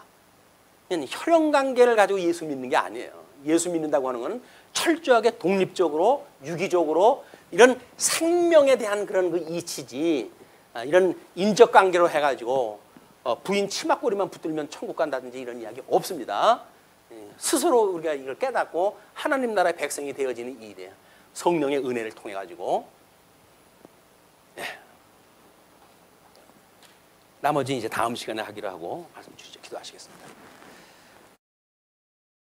혈연 관계를 가지고 예수 믿는 게 아니에요. 예수 믿는다고 하는 것은 철저하게 독립적으로 유기적으로 이런 생명에 대한 그런 그 이치지 이런 인적 관계로 해가지고 부인 치맛꼬리만 붙들면 천국 간다든지 이런 이야기 없습니다. 스스로 우리가 이걸 깨닫고 하나님 나라의 백성이 되어지는 일이에요. 성령의 은혜를 통해 가지고. 나머지 이제 다음 시간에 하기로 하고 말씀 주시죠. 기도하시겠습니다.